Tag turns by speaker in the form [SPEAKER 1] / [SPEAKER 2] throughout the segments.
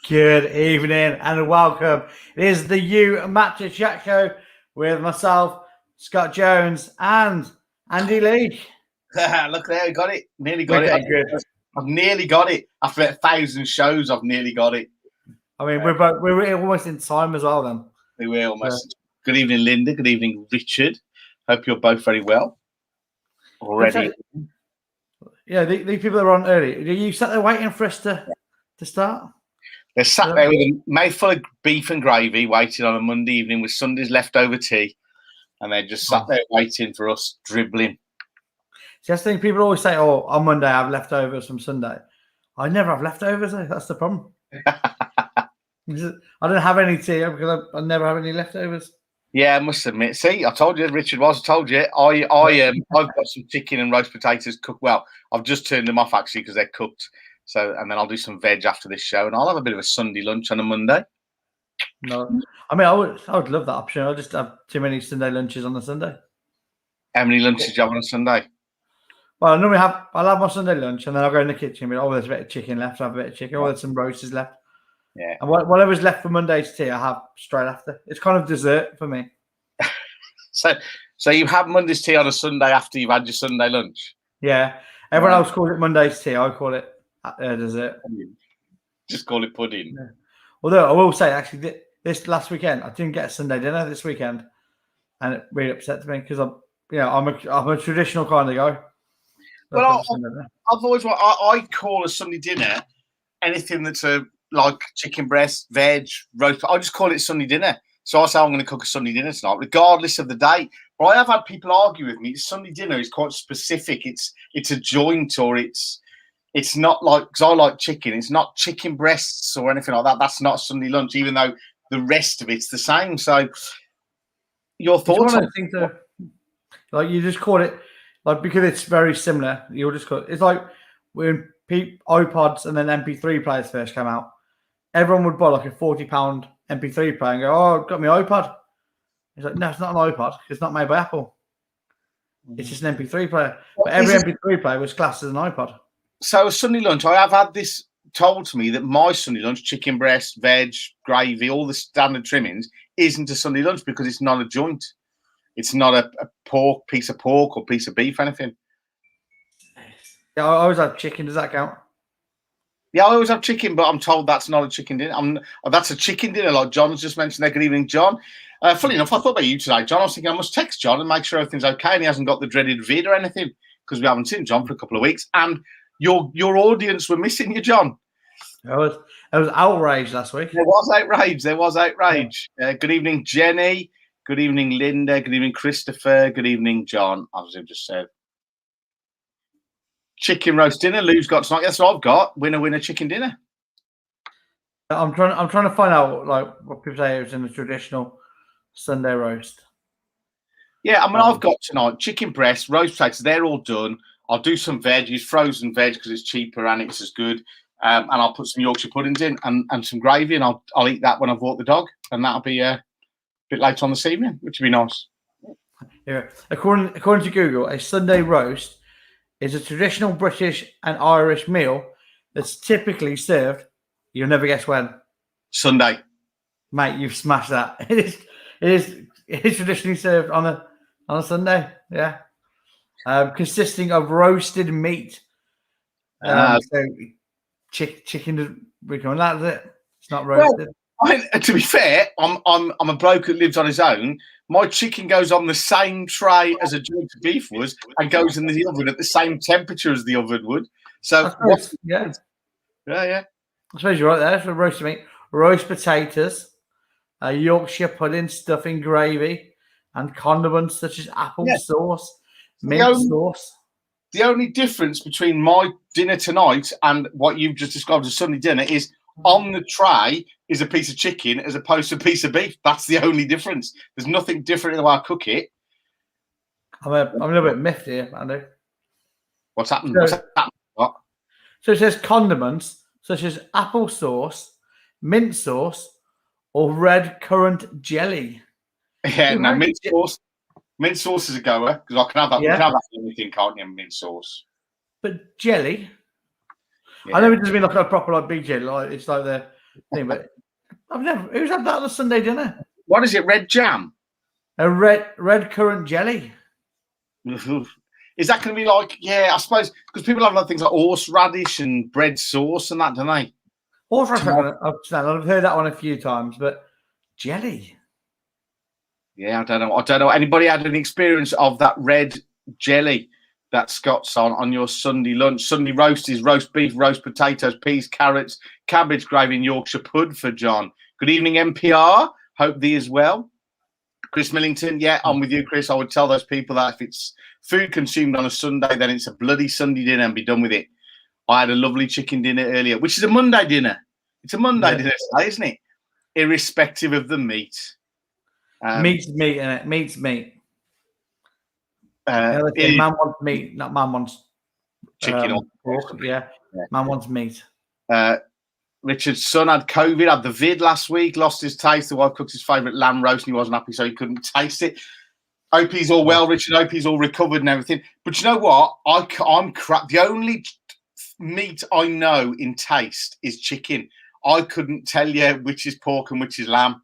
[SPEAKER 1] Good evening and welcome. It is the You Matcha Chat Show with myself, Scott Jones, and Andy Lee.
[SPEAKER 2] Look there, I got it. Nearly got
[SPEAKER 1] Okay,
[SPEAKER 2] it.
[SPEAKER 1] good.
[SPEAKER 2] I've nearly got it. After 1,000 shows, I've nearly got it.
[SPEAKER 1] I mean, we're almost in time as well then.
[SPEAKER 2] We were almost. Good evening, Linda. Good evening, Richard. Hope you're both very well already.
[SPEAKER 1] Yeah, these people that are on early. Are you sat there waiting for us to start?
[SPEAKER 2] They're sat there with a mouthful of beef and gravy, waiting on a Monday evening with Sunday's leftover tea, and they're just sat there waiting for us, dribbling.
[SPEAKER 1] See, I think people always say, "Oh, on Monday I have leftovers from Sunday." I never have leftovers. That's the problem. I don't have any tea because I never have any leftovers.
[SPEAKER 2] Yeah, I must admit. See, I told you, Richard was. I told you. I've got some chicken and roast potatoes cooked. Well, I've just turned them off actually because they're cooked. So, and then I'll do some veg after this show, and I'll have a bit of a Sunday lunch on a Monday.
[SPEAKER 1] No, I mean, I would love that option. I just have too many Sunday lunches on a Sunday.
[SPEAKER 2] How many lunches do you have on a Sunday?
[SPEAKER 1] Well, I'll have my Sunday lunch, and then I'll go in the kitchen. But there's a bit of chicken left. I have a bit of chicken. Oh, there's some roasts left.
[SPEAKER 2] Yeah.
[SPEAKER 1] And whatever's left for Monday's tea, I have straight after. It's kind of dessert for me.
[SPEAKER 2] So you have Monday's tea on a Sunday after you've had your Sunday lunch?
[SPEAKER 1] Yeah. Everyone else calls it Monday's tea. I call it dessert.
[SPEAKER 2] Just call it pudding.
[SPEAKER 1] Yeah. Although I will say, actually, this last weekend I didn't get a Sunday dinner this weekend, and it really upset me because I'm a traditional kind of guy.
[SPEAKER 2] Well, I've always I call a Sunday dinner anything that's like chicken breast, veg, roast. I just call it Sunday dinner. So I say I'm going to cook a Sunday dinner tonight, regardless of the day. But I have had people argue with me. Sunday dinner is quite specific. It's a joint, or it's not like, because I like chicken. It's not chicken breasts or anything like that. That's not Sunday lunch, even though the rest of it's the same. So your thoughts?
[SPEAKER 1] Like you just call it like because it's very similar. You'll just call it. It's like when iPods and then MP3 players first came out. Everyone would buy like a £40 MP3 player and go, "Oh, I've got my iPod." It's like, no, it's not an iPod. It's not made by Apple. It's just an MP3 player. But every MP3 player was classed as an iPod.
[SPEAKER 2] So a Sunday lunch, I have had this told to me that my Sunday lunch, chicken breast, veg, gravy, all the standard trimmings, isn't a Sunday lunch because it's not a joint. It's not a piece of pork or piece of beef, anything.
[SPEAKER 1] Yeah, I always have chicken. Does that count?
[SPEAKER 2] Yeah, I always have chicken, but I'm told that's not a chicken dinner. That's a chicken dinner, like John's just mentioned there. Good evening, John. Funny enough, I thought about you today, John. I was thinking I must text John and make sure everything's okay and he hasn't got the dreaded vid or anything, because we haven't seen John for a couple of weeks. And your audience were missing you, John.
[SPEAKER 1] I was outraged last week.
[SPEAKER 2] There was outrage. Good evening, Jenny. Good evening, Linda. Good evening, Christopher. Good evening, John. As I've just said. Chicken roast dinner. Lou's got tonight. That's what I've got. Winner, chicken dinner.
[SPEAKER 1] I'm trying to find out like what people say is in the traditional Sunday roast.
[SPEAKER 2] Yeah, I mean, I've got tonight chicken breast, roast potatoes. They're all done. I'll do some veg, use frozen veg because it's cheaper and it's as good. And I'll put some Yorkshire puddings in and some gravy, and I'll eat that when I've walked the dog, and that'll be a bit later on this evening, which would be nice.
[SPEAKER 1] Yeah, according to Google, a Sunday roast is a traditional British and Irish meal that's typically served. You'll never guess when.
[SPEAKER 2] Sunday,
[SPEAKER 1] mate. You've smashed that. It is traditionally served on a Sunday. Yeah, consisting of roasted meat. So chicken. We can that is it. It's not roasted.
[SPEAKER 2] Well, to be fair, I'm a bloke who lives on his own. My chicken goes on the same tray as a joint of beef was and goes in the oven at the same temperature as the oven would. So
[SPEAKER 1] yeah.
[SPEAKER 2] I
[SPEAKER 1] suppose you're right there. So roasted meat, roast potatoes, Yorkshire pudding, stuffing, gravy, and condiments such as apple sauce, mint sauce.
[SPEAKER 2] The only difference between my dinner tonight and what you've just described as Sunday dinner is on the tray is a piece of chicken as opposed to a piece of beef. That's the only difference. There's nothing different in the way I cook it.
[SPEAKER 1] I'm a little bit miffed here, Andy.
[SPEAKER 2] What's happened? What?
[SPEAKER 1] So it says condiments such as apple sauce, mint sauce, or red currant jelly.
[SPEAKER 2] Yeah, no, mint sauce. Mint sauce is a goer because I can have that.
[SPEAKER 1] Yeah.
[SPEAKER 2] You can have that for anything, can't you? Mint sauce.
[SPEAKER 1] But jelly, I know it doesn't mean like a proper like big jelly. Like it's like the thing, but I've never. Who's had that on a Sunday dinner?
[SPEAKER 2] What is it? Red jam?
[SPEAKER 1] A red currant jelly.
[SPEAKER 2] Is that going to be like? Yeah, I suppose because people have like things like horseradish and bread sauce and that, don't they?
[SPEAKER 1] Horseradish. I've heard that one a few times, but jelly.
[SPEAKER 2] Yeah, I don't know. Anybody had an experience of that red jelly that Scott's on your Sunday lunch? Sunday roast is roast beef, roast potatoes, peas, carrots, cabbage gravy, and Yorkshire pud for John. Good evening, NPR. Hope thee as well. Chris Millington, yeah, I'm with you, Chris. I would tell those people that if it's food consumed on a Sunday, then it's a bloody Sunday dinner and be done with it. I had a lovely chicken dinner earlier, which is a Monday dinner. It's a Monday dinner today, isn't it? Irrespective of the meat.
[SPEAKER 1] Meat's meat, innit? Meat's meat. Man wants meat, not man wants
[SPEAKER 2] chicken or
[SPEAKER 1] pork. Yeah, man wants meat.
[SPEAKER 2] Richard's son had COVID, had the vid last week, lost his taste. The wife cooked his favourite lamb roast and he wasn't happy, so he couldn't taste it. Hope he's all well, Richard. Hope he's all recovered and everything. But you know what? I'm crap. The only meat I know in taste is chicken. I couldn't tell you which is pork and which is lamb.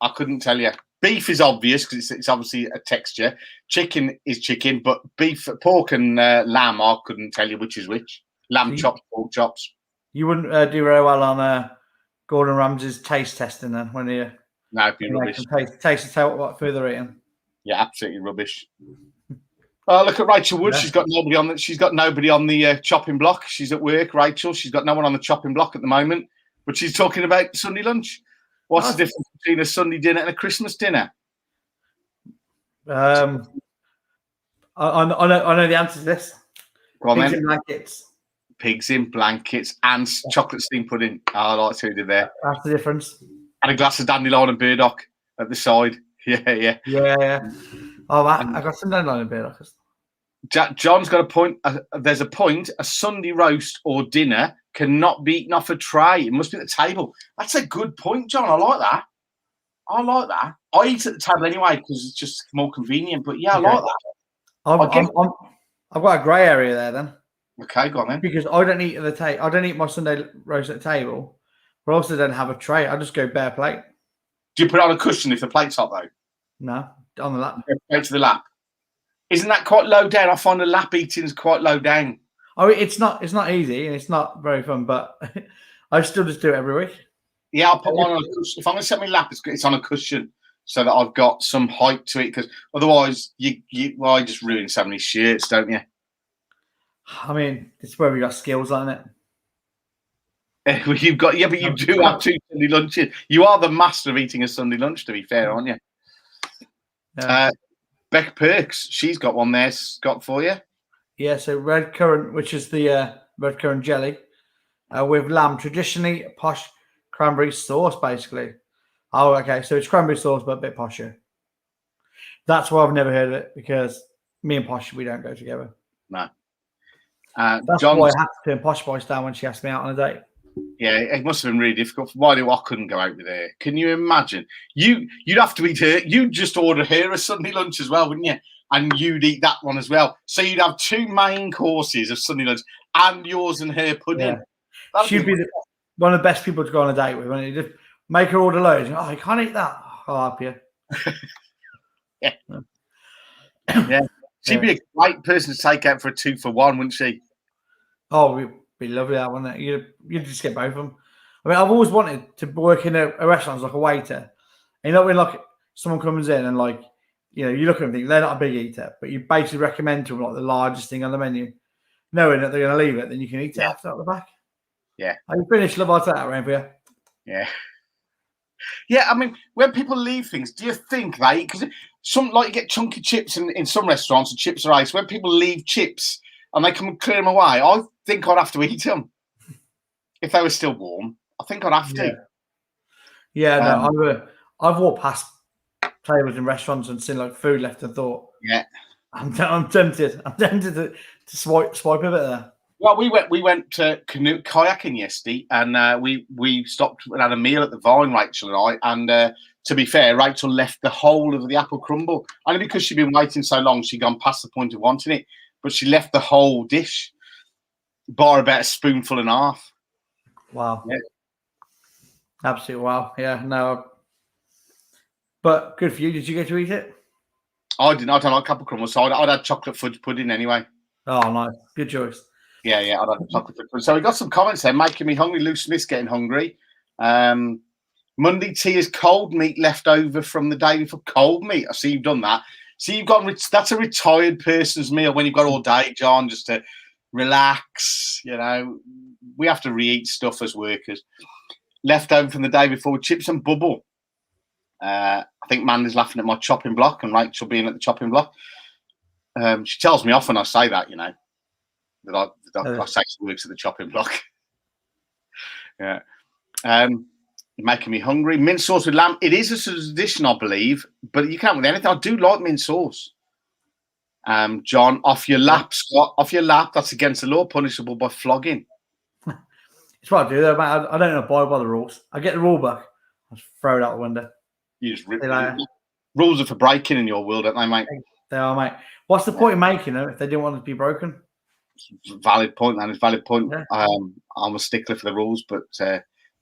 [SPEAKER 2] I couldn't tell you. Beef is obvious because it's obviously a texture. Chicken is chicken, but beef, pork, and lamb, I couldn't tell you which is which. Lamb chops, pork chops.
[SPEAKER 1] You wouldn't do very well on Gordon Ramsay's taste testing then when you.
[SPEAKER 2] No, it'd be rubbish.
[SPEAKER 1] Taste and tell what food they're eating.
[SPEAKER 2] Yeah, absolutely rubbish. Look at Rachel Wood. Yeah. She's got nobody on the chopping block. She's at work. Rachel. She's got no one on the chopping block at the moment, but she's talking about Sunday lunch. What's the difference between a Sunday dinner and a Christmas dinner?
[SPEAKER 1] I know the answer to this.
[SPEAKER 2] Pigs in blankets. Pigs in blankets and chocolate steamed pudding. Oh, I like who did there.
[SPEAKER 1] That's the difference.
[SPEAKER 2] And a glass of dandelion and burdock at the side. Yeah.
[SPEAKER 1] Oh, I got some dandelion and burdock.
[SPEAKER 2] John's got a point. There's a point. A Sunday roast or dinner cannot be eaten off a tray. It must be at the table. That's a good point, John. I like that. I eat at the table anyway because it's just more convenient. But yeah, I like that.
[SPEAKER 1] I've got a grey area there then.
[SPEAKER 2] Okay, go on then.
[SPEAKER 1] Because I don't eat at the table. I don't eat my Sunday roast at the table, but I also don't have a tray. I just go bare plate.
[SPEAKER 2] Do you put it on a cushion if the plate's hot though?
[SPEAKER 1] No, on the lap.
[SPEAKER 2] Go to the lap. Isn't that quite low down? I find the lap eating is quite low down.
[SPEAKER 1] Oh, it's not easy and it's not very fun, but I still just do it every week.
[SPEAKER 2] Yeah, I'll put mine on a cushion. If I'm going to set my lap, it's on a cushion so that I've got some height to it. Because otherwise, you just ruin so many shirts, don't you?
[SPEAKER 1] I mean, it's where we got skills on it.
[SPEAKER 2] But you do have 2 Sunday lunches. You are the master of eating a Sunday lunch, to be fair, aren't you? Yeah. Beck Perks, she's got one there, Scott, for you.
[SPEAKER 1] Yeah, so red currant, which is the red currant jelly, with lamb, traditionally posh cranberry sauce, basically. Oh, okay, so it's cranberry sauce, but a bit posher. That's why I've never heard of it, because me and Posh, we don't go together.
[SPEAKER 2] No.
[SPEAKER 1] That's why I had to turn Posh Boys down when she asked me out on a date.
[SPEAKER 2] Yeah, it must have been really difficult. Why I couldn't go out with her? Can you imagine? You'd have to eat her. You'd just order her a Sunday lunch as well, wouldn't you? And you'd eat that one as well. So you'd have 2 main courses of Sunday lunch and yours and her pudding.
[SPEAKER 1] Yeah. She'd be one of the best people to go on a date with. When you just make her order loads. Oh, I can't eat that. I'll help you.
[SPEAKER 2] Yeah. She'd be a great person to take out for a 2-for-1, wouldn't she?
[SPEAKER 1] Oh, it'd be lovely, that, wouldn't it? You'd just get both of them. I mean, I've always wanted to work in a restaurant as like a waiter. And you know when like someone comes in and like, you know, you look at them and think they're not a big eater, but you basically recommend to them like the largest thing on the menu, knowing that they're going to leave it, then you can eat it after at the back.
[SPEAKER 2] Yeah.
[SPEAKER 1] Are you finished? Love, I'll take that around for you.
[SPEAKER 2] Yeah. Yeah, I mean, when people leave things, do you think because some like you get chunky chips in some restaurants and chips are ice. When people leave chips and they come and clear them away, I think I'd have to eat them if they were still warm. I think I'd have to.
[SPEAKER 1] Yeah, no, I've walked past tables in restaurants and seen like food left and thought,
[SPEAKER 2] yeah,
[SPEAKER 1] I'm tempted. I'm tempted to swipe a bit there.
[SPEAKER 2] Well, we went to canoe kayaking yesterday, and we stopped and had a meal at the Vine, Rachel and I. And to be fair, Rachel left the whole of the apple crumble only because she'd been waiting so long. She'd gone past the point of wanting it, but she left the whole dish, bar about a spoonful and a half.
[SPEAKER 1] Wow.
[SPEAKER 2] Yeah.
[SPEAKER 1] Absolutely wow. Yeah, no. But good for you. Did you get to eat it?
[SPEAKER 2] I didn't. I don't like apple crumble, so I'd had chocolate fudge pudding anyway.
[SPEAKER 1] Oh, nice. Good choice.
[SPEAKER 2] Yeah, I'd had chocolate fudge pudding. So we got some comments there making me hungry. Lou Smith's getting hungry. Monday tea is cold meat left over from the day before. Cold meat. I see you've done that. See, you've got that's a retired person's meal when you've got all day, John, just to relax. You know, we have to re-eat stuff as workers. Left over from the day before with chips and bubble. I think Mandy's laughing at my chopping block and Rachel being at the chopping block. She tells me off when I say that, you know, that I say she works at the chopping block. Yeah. Making me hungry. Mint sauce with lamb. It is a tradition, I believe, but you can't with anything. I do like mint sauce. John, off your lap, Scott. Off your lap. That's against the law, punishable by flogging.
[SPEAKER 1] It's what I do though, mate. I don't abide by the rules. I get the rule book. I just throw it out the window.
[SPEAKER 2] You just rip rules are for breaking in your world, aren't they, mate?
[SPEAKER 1] They are, mate. What's the point in making them if they didn't want it to be broken?
[SPEAKER 2] Valid point, man. It's valid point. Yeah. I'm a stickler for the rules, but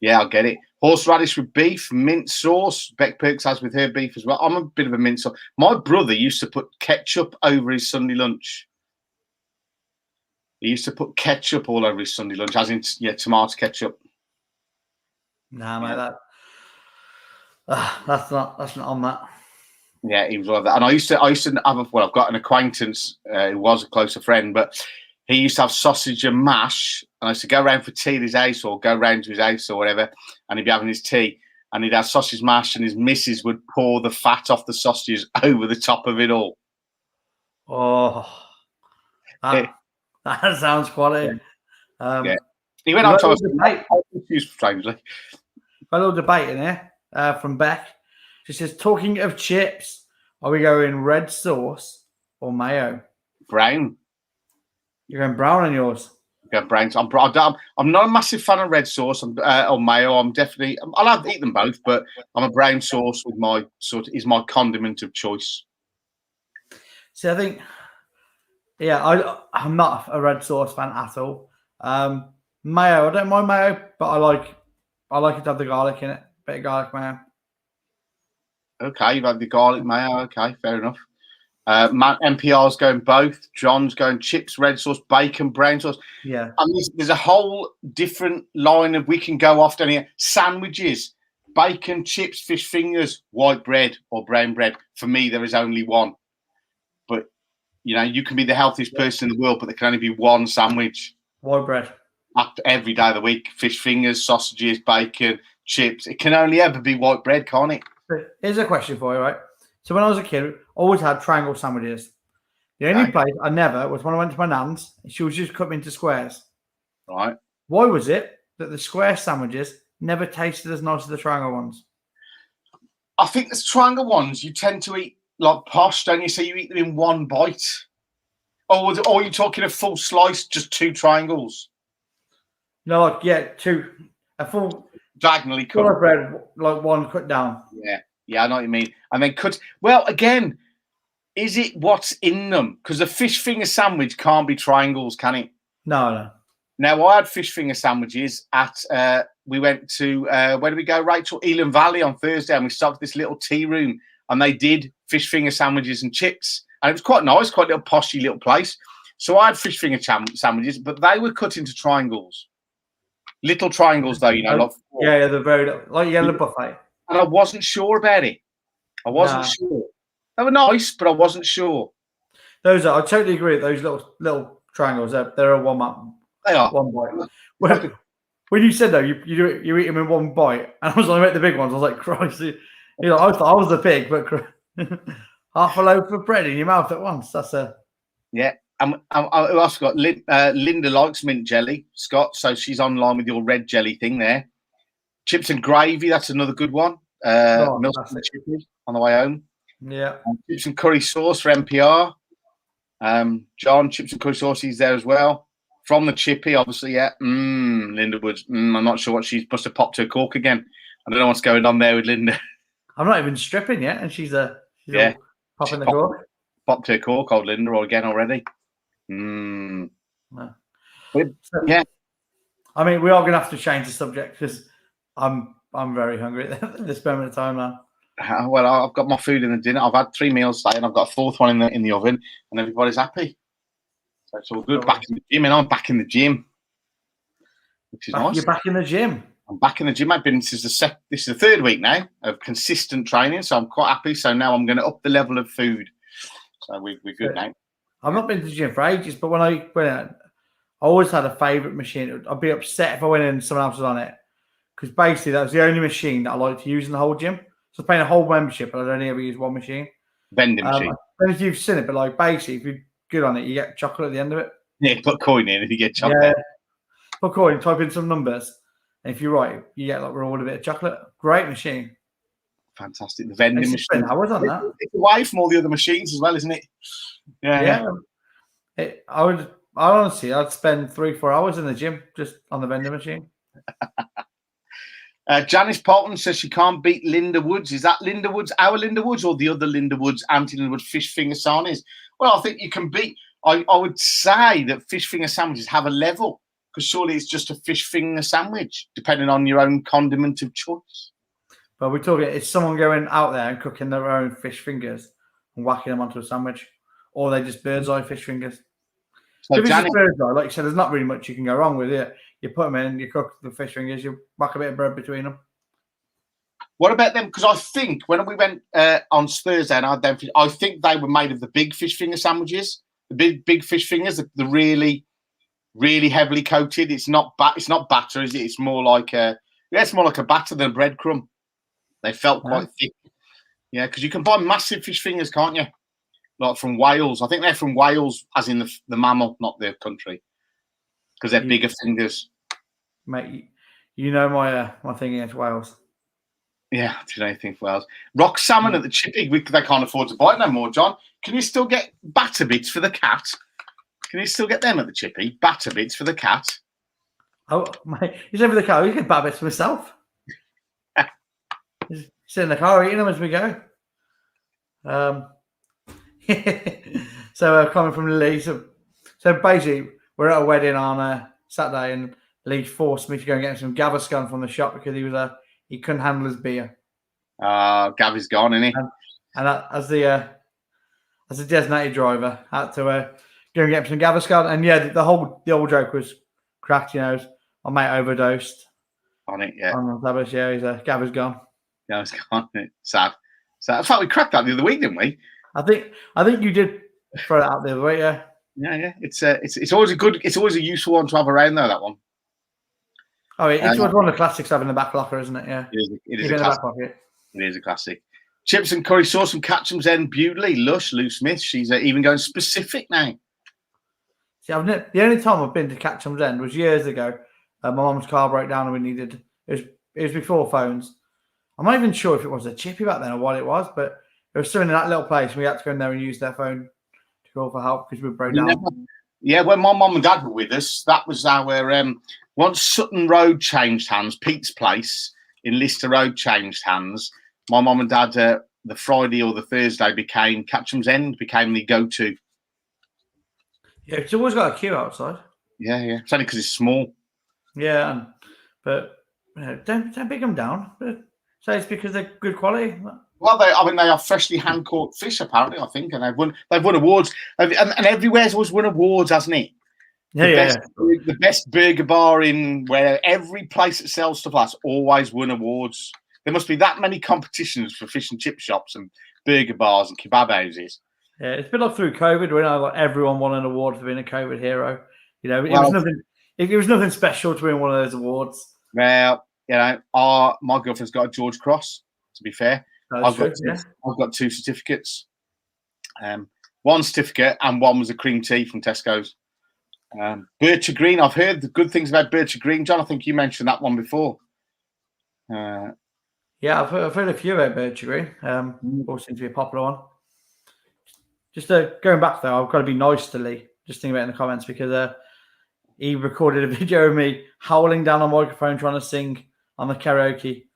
[SPEAKER 2] yeah, I get it. Horseradish with beef, mint sauce. Beck Perks has with her beef as well. I'm a bit of a mint sauce. My brother used to put ketchup over his Sunday lunch. He used to put ketchup all over his Sunday lunch, as in tomato ketchup.
[SPEAKER 1] Nah, mate, that's not on that.
[SPEAKER 2] Yeah, he was like that. And I used to have I've got an acquaintance who was a closer friend, but he used to have sausage and mash, and I used to go around for tea at his house or go round to his house or whatever, and he'd be having his tea, and he'd have sausage mash, and his missus would pour the fat off the sausages over the top of it all.
[SPEAKER 1] Oh, that sounds quality.
[SPEAKER 2] Yeah. He went on to us strangely.
[SPEAKER 1] A little debate in here from Beck. She says, talking of chips, are we going red sauce or mayo?
[SPEAKER 2] Brown.
[SPEAKER 1] You're going brown on yours?
[SPEAKER 2] Yeah, brown. I'm not a massive fan of red sauce or mayo. I'll eat them both, but I'm a brown sauce with my is my condiment of choice.
[SPEAKER 1] See, I think, I'm not a red sauce fan at all. Mayo, I don't mind mayo, but I like it to have the garlic in it. Bit of garlic mayo.
[SPEAKER 2] Okay, you've had the garlic mayo. Okay, fair enough. NPR's going both. John's going chips, red sauce, bacon, brown sauce.
[SPEAKER 1] Yeah.
[SPEAKER 2] And there's a whole different line of we can go off down here. Sandwiches, bacon, chips, fish fingers, white bread or brown bread. For me, there is only one. But, you know, you can be the healthiest person in the world, but there can only be one sandwich.
[SPEAKER 1] White bread.
[SPEAKER 2] Every day of the week. Fish fingers, sausages, bacon, chips. It can only ever be white bread, can't it?
[SPEAKER 1] Here's a question for you, right? So when I was a kid, I always had triangle sandwiches. The only place I never was when I went to my nan's. She would just cut them into squares.
[SPEAKER 2] Right.
[SPEAKER 1] Why was it that the square sandwiches never tasted as nice as the triangle ones?
[SPEAKER 2] I think the triangle ones you tend to eat like posh, don't you? So you eat them in one bite. Or are you talking a full slice, just two triangles?
[SPEAKER 1] No, a full
[SPEAKER 2] diagonally cut
[SPEAKER 1] bread, like one cut down.
[SPEAKER 2] Yeah, I know what you mean. And then cut. Well, again, is it what's in them? Because a fish finger sandwich can't be triangles, can it?
[SPEAKER 1] No.
[SPEAKER 2] Now, I had fish finger sandwiches at. We went to where did we go, Rachel? Elan Valley on Thursday, and we stopped at this little tea room, and they did fish finger sandwiches and chips, and it was quite nice, quite a little poshy little place. So I had fish finger sandwiches, but they were cut into triangles. Little triangles, though, you know. Like
[SPEAKER 1] they're very like you get a buffet.
[SPEAKER 2] And I wasn't sure about it. I wasn't sure. They were nice, but I wasn't sure.
[SPEAKER 1] I totally agree. Those little triangles, they're a one
[SPEAKER 2] They are
[SPEAKER 1] one bite. When you said though, you eat them in one bite, and I was like, the big ones. I was like, Christ, I thought I was the pig, but half a loaf of bread in your mouth at once. That's a
[SPEAKER 2] Who else got? Linda likes mint jelly, Scott, so she's online with your red jelly thing there. Chips and gravy, that's another good one. Milk and chips on the way home.
[SPEAKER 1] Yeah.
[SPEAKER 2] Chips and curry sauce for NPR. John, chips and curry sauce, he's there as well. From the chippy, obviously, yeah. Linda Woods. I'm not sure what she must have popped her cork again. I don't know what's going on there with Linda.
[SPEAKER 1] I'm not even stripping yet, and she's popping the cork.
[SPEAKER 2] Popped her cork, old Linda, again already.
[SPEAKER 1] No.
[SPEAKER 2] Yeah.
[SPEAKER 1] I mean, we are going to have to change the subject because I'm I'm very hungry at this moment of time now.
[SPEAKER 2] Well, I've got my food in the dinner. I've had 3 meals today, and I've got a 4th one in the oven, and everybody's happy. So it's all good. Back in the gym, and I'm back in the gym, which is nice.
[SPEAKER 1] You're back in the gym.
[SPEAKER 2] I'm back in the gym. This is the 3rd week now of consistent training, so I'm quite happy. So now I'm going to up the level of food. So we're good now.
[SPEAKER 1] I've not been to the gym for ages, but when I went out, I always had a favourite machine. I'd be upset if I went in and someone else was on it, because basically that was the only machine that I liked to use in the whole gym. So I was paying a whole membership, but I'd only ever use one machine.
[SPEAKER 2] Vending machine.
[SPEAKER 1] I don't know if you've seen it, but like basically, if you're good on it, you get chocolate at the end of it.
[SPEAKER 2] Yeah, put coin in and you get chocolate.
[SPEAKER 1] Yeah, put coin, type in some numbers, and if you're right, you get like reward a bit of chocolate. Great machine.
[SPEAKER 2] Fantastic. The vending machine.
[SPEAKER 1] I was on that.
[SPEAKER 2] It's away from all the other machines as well, isn't it?
[SPEAKER 1] Yeah. I'd spend 3-4 hours in the gym just on the vending machine.
[SPEAKER 2] Janice Polton says she can't beat Linda Woods. Is that Linda Woods, our Linda Woods, or the other Linda Woods, Auntie Linda Woods fish finger sarnies? Well, I think you can beat. I would say that fish finger sandwiches have a level, because surely it's just a fish finger sandwich, depending on your own condiment of choice.
[SPEAKER 1] But we're talking, it's someone going out there and cooking their own fish fingers and whacking them onto a sandwich, or they just bird's eye fish fingers. So if it's just bird's eye, like you said, there's not really much you can go wrong with it. You put them in, you cook the fish fingers, you whack a bit of bread between them.
[SPEAKER 2] What about them? Because I think when we went on Thursday and I had them, I think they were made of the big fish finger sandwiches, the big fish fingers, the really, really heavily coated. It's not batter, is it? It's more like it's more like a batter than a breadcrumb. They felt quite thick. Yeah, because you can buy massive fish fingers, can't you? Like from Wales. I think they're from Wales, as in the mammal, not the country, because they're bigger fingers.
[SPEAKER 1] Mate, you know my thing against Wales.
[SPEAKER 2] Yeah, do you know anything for Wales? Rock salmon at the chippy. They can't afford to buy it no more, John. Can you still get batter bits for the cat? Can you still get them at the chippy? Batter bits for the cat?
[SPEAKER 1] Oh, mate, he's over the car. You get batter bits for myself. Sit in the car eating them as we go. So coming from Lee, so basically we're at a wedding on Saturday, and Lee forced me to go and get some Gaviscon from the shop because he couldn't handle his beer.
[SPEAKER 2] Gavy's gone, isn't he?
[SPEAKER 1] And as the designated driver, I had to go and get him some Gaviscon. And yeah, the whole joke was cracked. You know, my mate overdosed
[SPEAKER 2] on it. Yeah,
[SPEAKER 1] on the tablets. Yeah, Gavy's gone.
[SPEAKER 2] Gavy's gone. Sad. So in fact, we cracked that the other week, didn't we?
[SPEAKER 1] I think you did throw it out the other way. Yeah.
[SPEAKER 2] Yeah. It's always a useful one to have around though. That one.
[SPEAKER 1] Oh, it's one of the classics to have in the back locker, isn't it? Yeah.
[SPEAKER 2] It is a classic. It is a classic. Chips and curry sauce from Catcham's End, Bewdley, Lush, Lou Smith. She's even going specific now.
[SPEAKER 1] See, the only time I've been to Catcham's End was years ago. My mum's car broke down and we needed. It was before phones. I'm not even sure if it was a chippy back then or what it was, but it was something in that little place. We had to go in there and use their phone to call for help because we broke down.
[SPEAKER 2] Yeah, when my mum and dad were with us, that was our once Sutton Road changed hands, Pete's place in Lister Road changed hands. My mum and dad, the Friday or the Thursday became Catcham's End, became the go-to.
[SPEAKER 1] Yeah, it's always got a queue outside.
[SPEAKER 2] Yeah. It's only because it's small.
[SPEAKER 1] Yeah, but don't pick them down. So it's because they're good quality.
[SPEAKER 2] Well, they are freshly hand-caught fish, apparently, I think, and they've won awards. And everywhere's always won awards, hasn't it? The best burger bar in where every place that sells stuff that's always won awards. There must be that many competitions for fish and chip shops and burger bars and kebab houses.
[SPEAKER 1] Yeah, it's been like through COVID when everyone won an award for being a COVID hero. You know, it was nothing special to win one of those awards.
[SPEAKER 2] Well, you know, my girlfriend's got a George Cross, to be fair. I've got 2 certificates. One certificate and one was a cream tea from Tesco's. Bircher Green, I've heard the good things about Bircher Green. John, I think you mentioned that one before.
[SPEAKER 1] Yeah, I've heard a few about Bircher Green. All seems to be a popular one. Just going back though, I've got to be nice to Lee. Just think about it in the comments because he recorded a video of me howling down a microphone trying to sing on the karaoke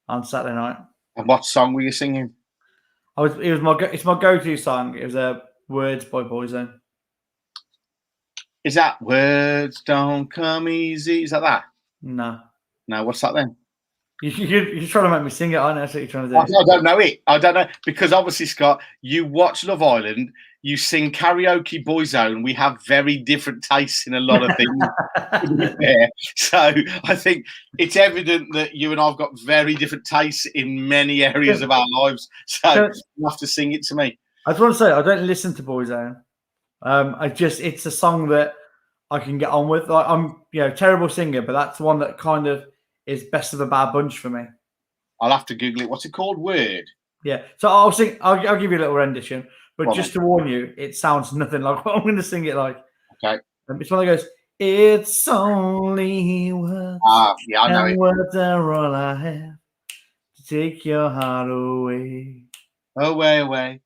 [SPEAKER 1] on Saturday night.
[SPEAKER 2] And what song were you singing?
[SPEAKER 1] It's my go-to song. It was Words by Boyzone.
[SPEAKER 2] Is that Words Don't Come Easy? Is that?
[SPEAKER 1] No.
[SPEAKER 2] No, what's that then?
[SPEAKER 1] You're trying to make me sing it, aren't you? That's what you're trying to do.
[SPEAKER 2] I don't know it. I don't know because obviously, Scott, you watch Love Island, you sing karaoke Boyzone. We have very different tastes in a lot of things. To be fair. So I think it's evident that you and I've got very different tastes in many areas of our lives. So you have to sing it to me.
[SPEAKER 1] I just want to say I don't listen to Boyzone. It's a song that I can get on with. Like, I'm terrible singer, but that's the one that kind of is best of a bad bunch for me.
[SPEAKER 2] I'll have to Google it. What's it called? Word.
[SPEAKER 1] Yeah. So I'll sing. I'll give you a little rendition, but just to warn you, it sounds nothing like what I'm going to sing it like.
[SPEAKER 2] Okay.
[SPEAKER 1] It's one that goes. It's only words.
[SPEAKER 2] Yeah, I know it.
[SPEAKER 1] Words are all I have to take your heart away.
[SPEAKER 2] Away.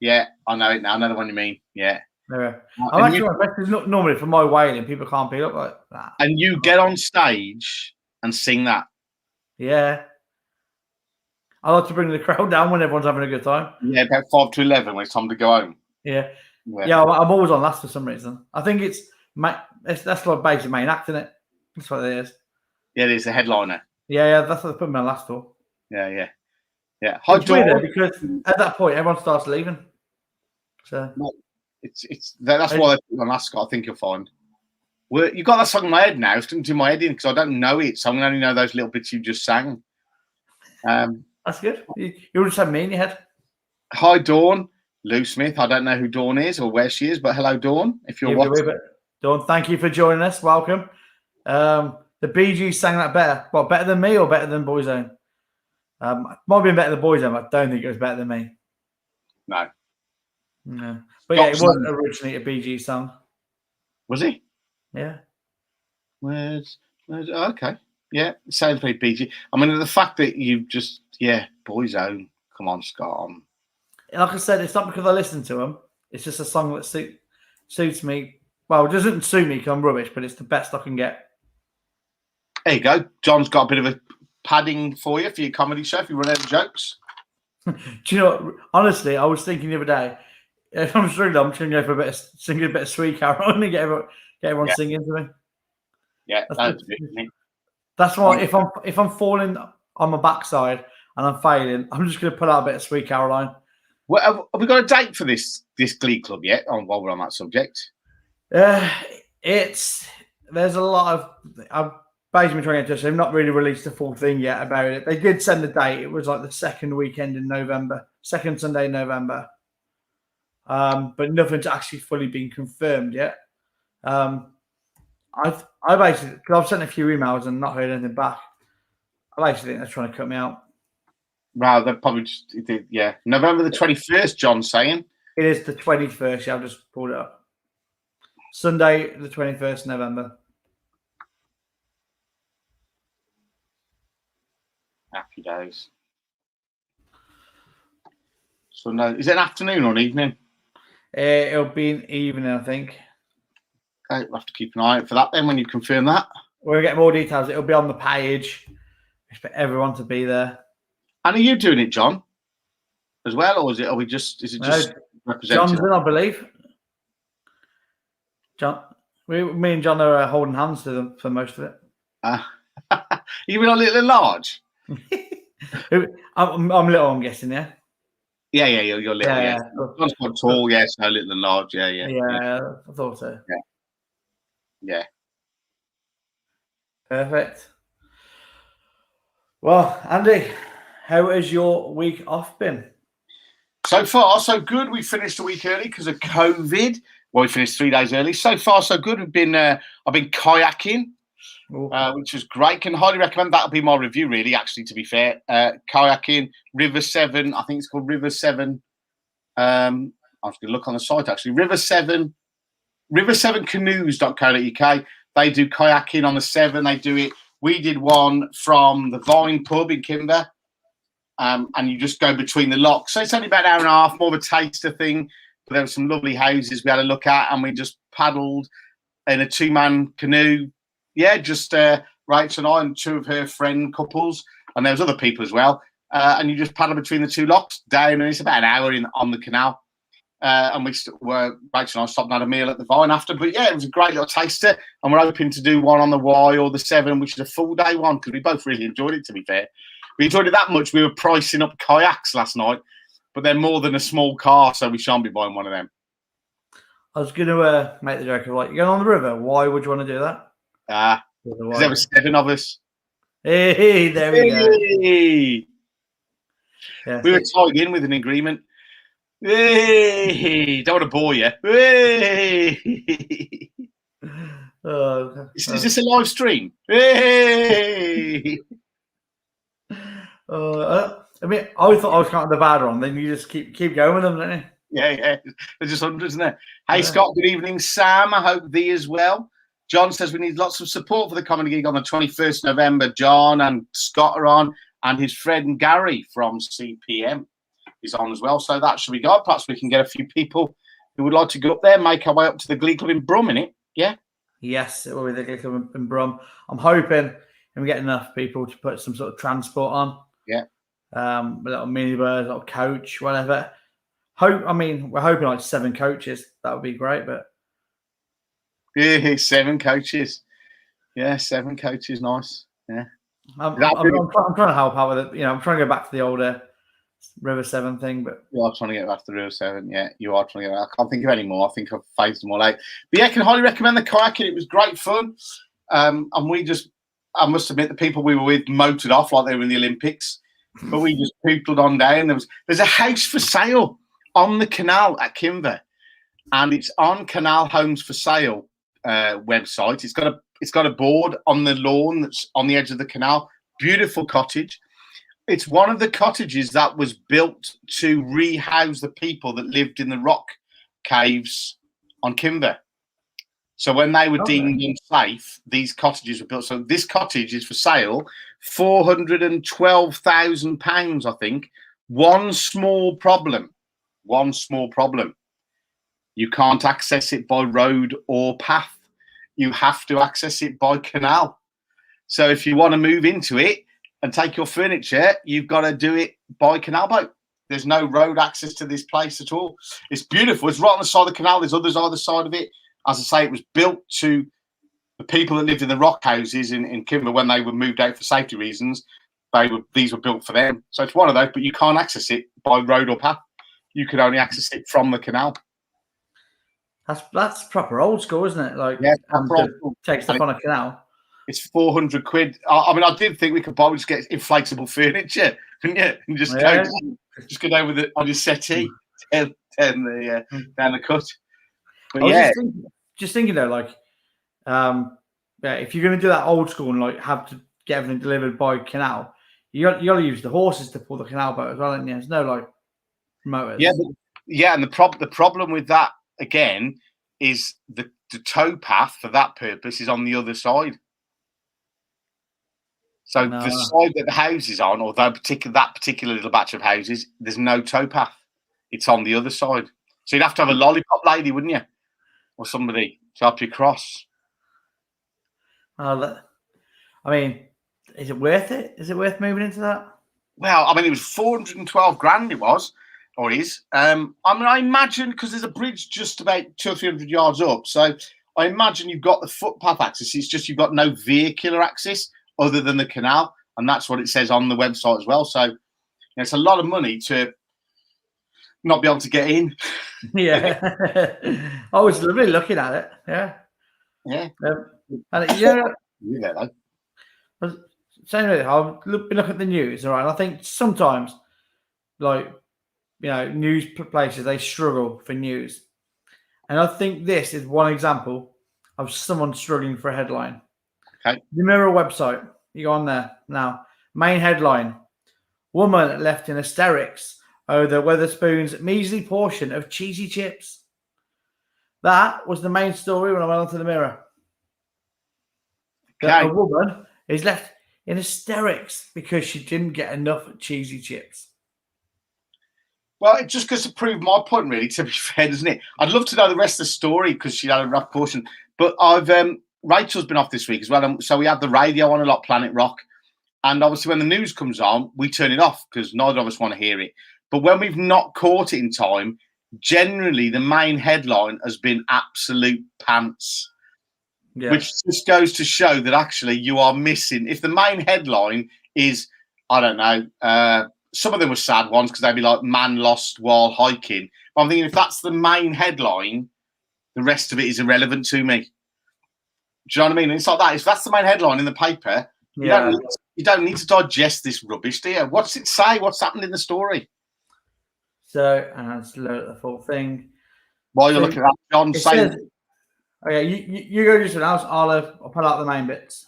[SPEAKER 2] Yeah, I know it now. I know the one you mean. Yeah.
[SPEAKER 1] I'm actually my best. Normally for my wailing, people can't pick up like that.
[SPEAKER 2] And you get on stage and sing that.
[SPEAKER 1] Yeah. I like to bring the crowd down when everyone's having a good time.
[SPEAKER 2] Yeah, about 5 to 11 when it's time to go home.
[SPEAKER 1] Yeah. I'm always on last for some reason. I think that's like basic main act, isn't it? That's what it is.
[SPEAKER 2] Yeah, it is the headliner.
[SPEAKER 1] Yeah, that's what they put me on last for.
[SPEAKER 2] Yeah. Hi, Dawn.
[SPEAKER 1] Because at that point, everyone starts leaving. So
[SPEAKER 2] that's why they put me on last, Scott. I think you'll find. You got that song in my head now. It's going to do my head in because I don't know it, so I'm going to only know those little bits you just sang.
[SPEAKER 1] That's good. You just have me in your head.
[SPEAKER 2] Hi, Dawn. Lou Smith. I don't know who Dawn is or where she is, but hello, Dawn. If you're watching.
[SPEAKER 1] Dawn, thank you for joining us. Welcome. The Bee Gees sang that better. Well, better than me or better than Boyzone? Might have been better than Boyzone, but I don't think it was better than me.
[SPEAKER 2] No.
[SPEAKER 1] But yeah, it wasn't originally a Bee Gees song.
[SPEAKER 2] Was he?
[SPEAKER 1] Yeah.
[SPEAKER 2] Where's okay. Yeah, sounds very Bee Gees. I mean, the fact that you just Boyzone. Come on, Scott.
[SPEAKER 1] Like I said, it's not because I listen to them. It's just a song that suits me. Well, it doesn't suit me because I'm rubbish, but it's the best I can get.
[SPEAKER 2] There you go. John's got a bit of a padding for your comedy show if you run out of jokes.
[SPEAKER 1] Do you know what? Honestly, I was thinking the other day, if I'm struggling, I'm just going to go for singing a bit of Sweet Caroline and get everyone singing to me.
[SPEAKER 2] Yeah,
[SPEAKER 1] that's why if I'm falling on my backside and I'm failing, I'm just going to pull out a bit of Sweet Caroline.
[SPEAKER 2] Well, have we got a date for this Glee Club yet? While we're on that subject,
[SPEAKER 1] there's a lot of I've basically been trying to get to. They've not really released a full thing yet about it. They did send the date. It was like the second weekend in November, second Sunday in November. But nothing's actually fully been confirmed yet. I basically, because I've sent a few emails and not heard anything back. I basically think they're trying to cut me out.
[SPEAKER 2] Wow, they're probably just November the 21st. John's saying
[SPEAKER 1] it is the 21st. Yeah, I've just pulled it up. Sunday, the 21st November.
[SPEAKER 2] Happy days. Sunday. Is it an afternoon or an evening?
[SPEAKER 1] It'll be an evening, I think.
[SPEAKER 2] Okay, we'll have to keep an eye out for that then when you confirm that.
[SPEAKER 1] We'll get more details. It'll be on the page. Expect everyone to be there.
[SPEAKER 2] And are you doing it, John, as well, or is it representative?
[SPEAKER 1] John's in, I believe. John, me and John are holding hands to them for most of it.
[SPEAKER 2] You mean a little and large?
[SPEAKER 1] I'm little, I'm guessing, yeah.
[SPEAKER 2] Yeah, you're little. Yeah. John's quite tall, yeah, so little and large, yeah.
[SPEAKER 1] Yeah, I thought so.
[SPEAKER 2] Yeah.
[SPEAKER 1] Perfect. Well, Andy, how has your week off been?
[SPEAKER 2] So far, so good. We finished a week early because of COVID. Well, we finished 3 days early. So far, so good. I've been kayaking, which was great. Can highly recommend. That'll be my review, really. Actually, to be fair, kayaking, River 7. I think it's called River 7. I'm just going to look on the site. Actually, River 7 Canoes.co.uk. They do kayaking on the Severn. They do it. We did one from the Vine pub in Kimber. And you just go between the locks. So it's only about an hour and a half, more of a taster thing. But there were some lovely houses we had a look at, and we just paddled in a 2-man canoe. Yeah, just Rachel and I and 2 of her friend couples, and there was other people as well. And you just paddle between the 2 locks down, and it's about an hour on the canal. and Rachel and I stopped and had a meal at the Vine after. But yeah, it was a great little taster, and we're hoping to do one on the Y or the 7, which is a full day one, because we both really enjoyed it, to be fair. We enjoyed it that much, we were pricing up kayaks last night, but they're more than a small car, so we shan't be buying one of them.
[SPEAKER 1] I was going to make the joke of, like, you're going on the river, why would you want to do that?
[SPEAKER 2] Because there were 7 of us.
[SPEAKER 1] Hey, there we go.
[SPEAKER 2] Yeah, we were tied in with an agreement. Hey, don't want to bore you. Hey. Is this a live stream? Hey.
[SPEAKER 1] I mean, I thought I was kind of the bad one. Then you just keep going with them, don't you?
[SPEAKER 2] Yeah. There's just hundreds, isn't there? Hey, yeah. Scott, good evening. Sam, I hope thee as well. John says we need lots of support for the comedy gig on the 21st November. John and Scott are on, and his friend Gary from CPM is on as well. So that should be good. Perhaps we can get a few people who would like to go up there, make our way up to the Glee Club in Brum, innit? Yeah?
[SPEAKER 1] Yes, it will be the Glee Club in Brum. I'm hoping we get enough people to put some sort of transport on.
[SPEAKER 2] Yeah.
[SPEAKER 1] A little minibus, a little coach, whatever. We're hoping like 7 coaches. That would be great, but.
[SPEAKER 2] Yeah, 7 coaches. Yeah, 7 coaches, nice. Yeah.
[SPEAKER 1] I'm trying to help out with it. I'm trying to go back to the older River 7 thing, but
[SPEAKER 2] you are trying to get back to the River 7. Yeah, you are trying to get back. I can't think of any more. I think I've phased them all out. But yeah, I can highly recommend the kayaking. It was great fun. And I must admit, the people we were with motored off like they were in the Olympics, but we just poodled on down. There's a house for sale on the canal at Kimber, and it's on Canal Homes for Sale website. It's got a board on the lawn that's on the edge of the canal. Beautiful cottage. It's one of the cottages that was built to rehouse the people that lived in the rock caves on Kimber. So when they were deemed unsafe, these cottages were built. So this cottage is for sale, £412,000, I think. One small problem. You can't access it by road or path. You have to access it by canal. So if you want to move into it and take your furniture, you've got to do it by canal boat. There's no road access to this place at all. It's beautiful. It's right on the side of the canal. There's others either side of it. As I say, it was built to the people that lived in the rock houses in Kimber when they were moved out for safety reasons. These were built for them. So it's one of those, but you can't access it by road or path. You can only access it from the canal.
[SPEAKER 1] That's proper old school, isn't it? Like,
[SPEAKER 2] yeah,
[SPEAKER 1] take stuff on a canal.
[SPEAKER 2] It's £400. I did think we could probably just get inflatable furniture, couldn't you? And just go down with it on your settee down the cut. But
[SPEAKER 1] I was just thinking though, like, if you're going to do that old school and like have to get everything delivered by canal, you got to use the horses to pull the canal boat as well, and there's no like motors.
[SPEAKER 2] Yeah, and the problem with that again is the tow path for that purpose is on the other side. So the side that the house is on, or that particular little batch of houses, there's no tow path. It's on the other side. So you'd have to have a lollipop lady, wouldn't you? Or somebody to help you cross.
[SPEAKER 1] I mean, is it worth it? Is it worth moving into that?
[SPEAKER 2] Well, I mean, it was 412 grand. It was, or is. I mean, I imagine because there's a bridge just about 200 or 300 yards up. So I imagine you've got the footpath access. It's just you've got no vehicular access other than the canal, and that's what it says on the website as well. So it's a lot of money to not be able to get in.
[SPEAKER 1] Yeah. I was lovely looking at it. Yeah.
[SPEAKER 2] Yeah.
[SPEAKER 1] Same way, I'll look at the news, all right? And I think sometimes, like, news places, they struggle for news. And I think this is one example of someone struggling for a headline.
[SPEAKER 2] Okay.
[SPEAKER 1] The Mirror website, you go on there now. Main headline: woman left in hysterics over Wetherspoon's measly portion of cheesy chips. That was the main story when I went onto the Mirror.
[SPEAKER 2] Okay.
[SPEAKER 1] A woman is left in hysterics because she didn't get enough cheesy chips.
[SPEAKER 2] Well, it just goes to prove my point, really, to be fair, doesn't it? I'd love to know the rest of the story because she had a rough portion. But Rachel's been off this week as well. So we had the radio on a lot, Planet Rock. And obviously when the news comes on, we turn it off because neither of us want to hear it. But when we've not caught it in time, generally the main headline has been absolute pants.
[SPEAKER 1] Yeah.
[SPEAKER 2] Which just goes to show that actually you are missing. If the main headline is, I don't know, some of them were sad ones because they'd be like, man lost while hiking. But I'm thinking if that's the main headline, the rest of it is irrelevant to me. Do you know what I mean? It's like that. If that's the main headline in the paper, you don't need to digest this rubbish, do you? What's it say? What's happened in the story?
[SPEAKER 1] So, let's look at the full thing.
[SPEAKER 2] While you're looking at that, John saying...
[SPEAKER 1] Okay, you go do something else. I'll pull out the main bits.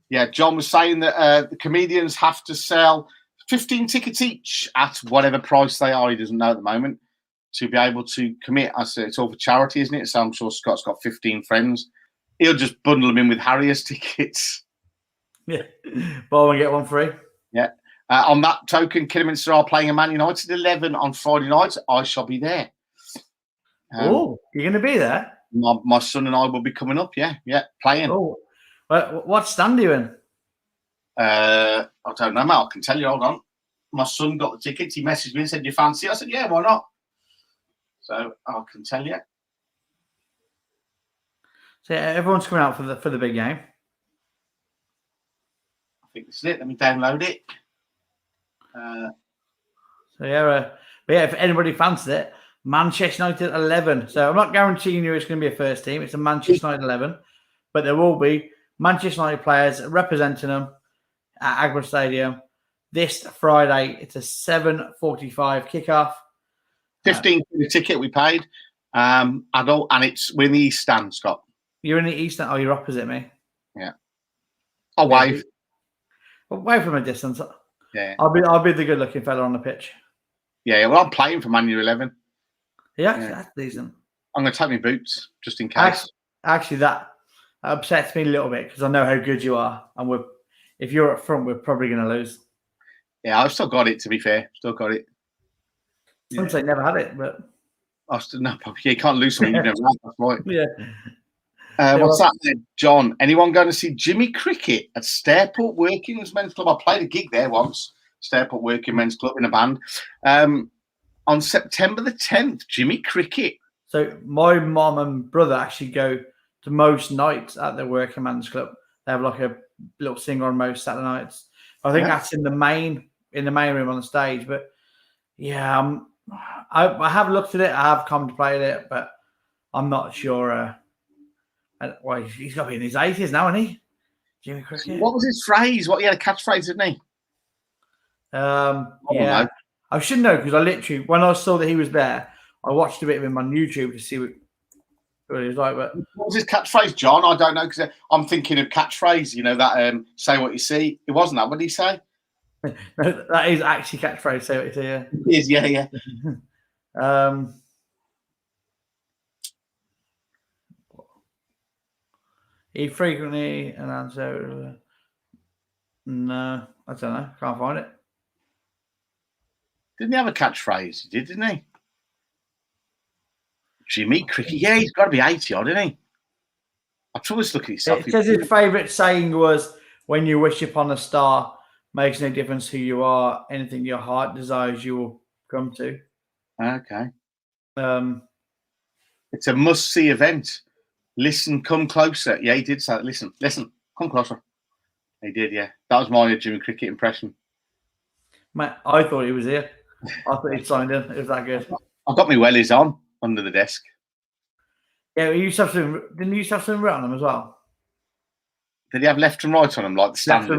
[SPEAKER 2] Yeah, John was saying that the comedians have to sell 15 tickets each at whatever price they are. He doesn't know at the moment to be able to commit. I said it's all for charity, isn't it? So I'm sure Scott's got 15 friends. He'll just bundle them in with Harriers tickets.
[SPEAKER 1] Yeah, buy one get one free.
[SPEAKER 2] Yeah. On that token, Kidderminster are playing a Man United 11 on Friday night. I shall be there.
[SPEAKER 1] Oh, you're going to be there?
[SPEAKER 2] My son and I will be coming up. Yeah, playing.
[SPEAKER 1] Oh, what stand are you in?
[SPEAKER 2] I don't know, mate. I can tell you. Hold on. My son got the tickets. He messaged me and said, "You fancy it?" I said, "Yeah, why not?" So I can tell you.
[SPEAKER 1] So everyone's coming out for the big game.
[SPEAKER 2] I think this is it. Let me download it.
[SPEAKER 1] But yeah, if anybody fancies it, Manchester United 11. So I'm not guaranteeing you it's going to be a first team. It's a Manchester United 11, but there will be Manchester United players representing them at Agba Stadium this Friday. It's a 7:45 kickoff.
[SPEAKER 2] 15 for the ticket we paid. Adult, and we're in the East Stand, Scott.
[SPEAKER 1] You're in the East Stand. Oh, you're opposite me.
[SPEAKER 2] Yeah. I'll wave.
[SPEAKER 1] Wave from a distance.
[SPEAKER 2] Yeah.
[SPEAKER 1] I'll be the good-looking fella on the pitch.
[SPEAKER 2] Yeah. Well, I'm playing for Man U 11.
[SPEAKER 1] Yeah, that's decent.
[SPEAKER 2] I'm going to take my boots just in case.
[SPEAKER 1] Actually, that upsets me a little bit because I know how good you are, and if you're up front, we're probably going to lose.
[SPEAKER 2] Yeah, I've still got it. To be fair, still got it.
[SPEAKER 1] Yeah. I'd say never had it, but
[SPEAKER 2] you can't lose something you've never had. That's right.
[SPEAKER 1] Yeah.
[SPEAKER 2] What's that then, John? Anyone going to see Jimmy Cricket at Stareport Working's Men's Club? I played a gig there once. Stareport Working Men's Club in a band. On September the 10th, Jimmy Cricket.
[SPEAKER 1] So my mom and brother actually go to most nights at the Working Men's Club. They have like a little singer on most Saturday nights. I think that's in the main room on the stage. But yeah, I have looked at it. I have contemplated it, but I'm not sure. Well, he's got to be in his 80s now, isn't he? Jimmy Cricket.
[SPEAKER 2] What was his phrase? He had a catchphrase, didn't he?
[SPEAKER 1] Yeah. I should know because I literally, when I saw that he was there, I watched a bit of him on YouTube to see what he was like. But
[SPEAKER 2] what was his catchphrase, John? I don't know because I'm thinking of catchphrase. You know that say what you see. It wasn't that. What did he say?
[SPEAKER 1] No, that is actually catchphrase. Say what you see. Yeah.
[SPEAKER 2] It is. Yeah.
[SPEAKER 1] He frequently announced. No, I don't know. Can't find it.
[SPEAKER 2] Didn't he have a catchphrase? He did, didn't he? Jimmy Cricket. Yeah, he's got to be 80 odd, isn't he? I'm always looking at yourself.
[SPEAKER 1] It says his favourite saying was, "When you wish upon a star, makes no difference who you are. Anything your heart desires, you will come to."
[SPEAKER 2] Okay.
[SPEAKER 1] It's
[SPEAKER 2] a must-see event. Listen, come closer. Yeah, he did say, listen, come closer. He did, yeah. That was my Jimmy Cricket impression.
[SPEAKER 1] Mate, I thought he was here. I thought he'd signed in. It was that good.
[SPEAKER 2] I've got my wellies on under the desk.
[SPEAKER 1] Yeah, didn't you used to have something written on them as well?
[SPEAKER 2] Did he have left and right on them, like the standard?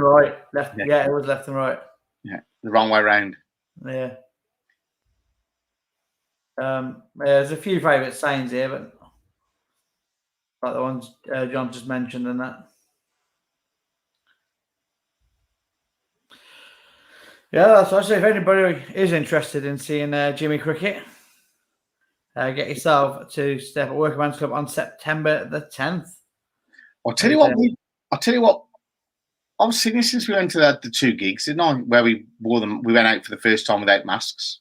[SPEAKER 1] Left and right. Yeah, it was left and right.
[SPEAKER 2] Yeah, the wrong way round.
[SPEAKER 1] Yeah. There's a few favourite sayings here, but like the ones John just mentioned and that. Yeah, that's actually if anybody is interested in seeing Jimmy Cricket, get yourself to Step at Working Men's Club on September the 10th.
[SPEAKER 2] I'll tell you what. I've seen this since we went to the two gigs, didn't I? Where we wore them. We went out for the first time without masks.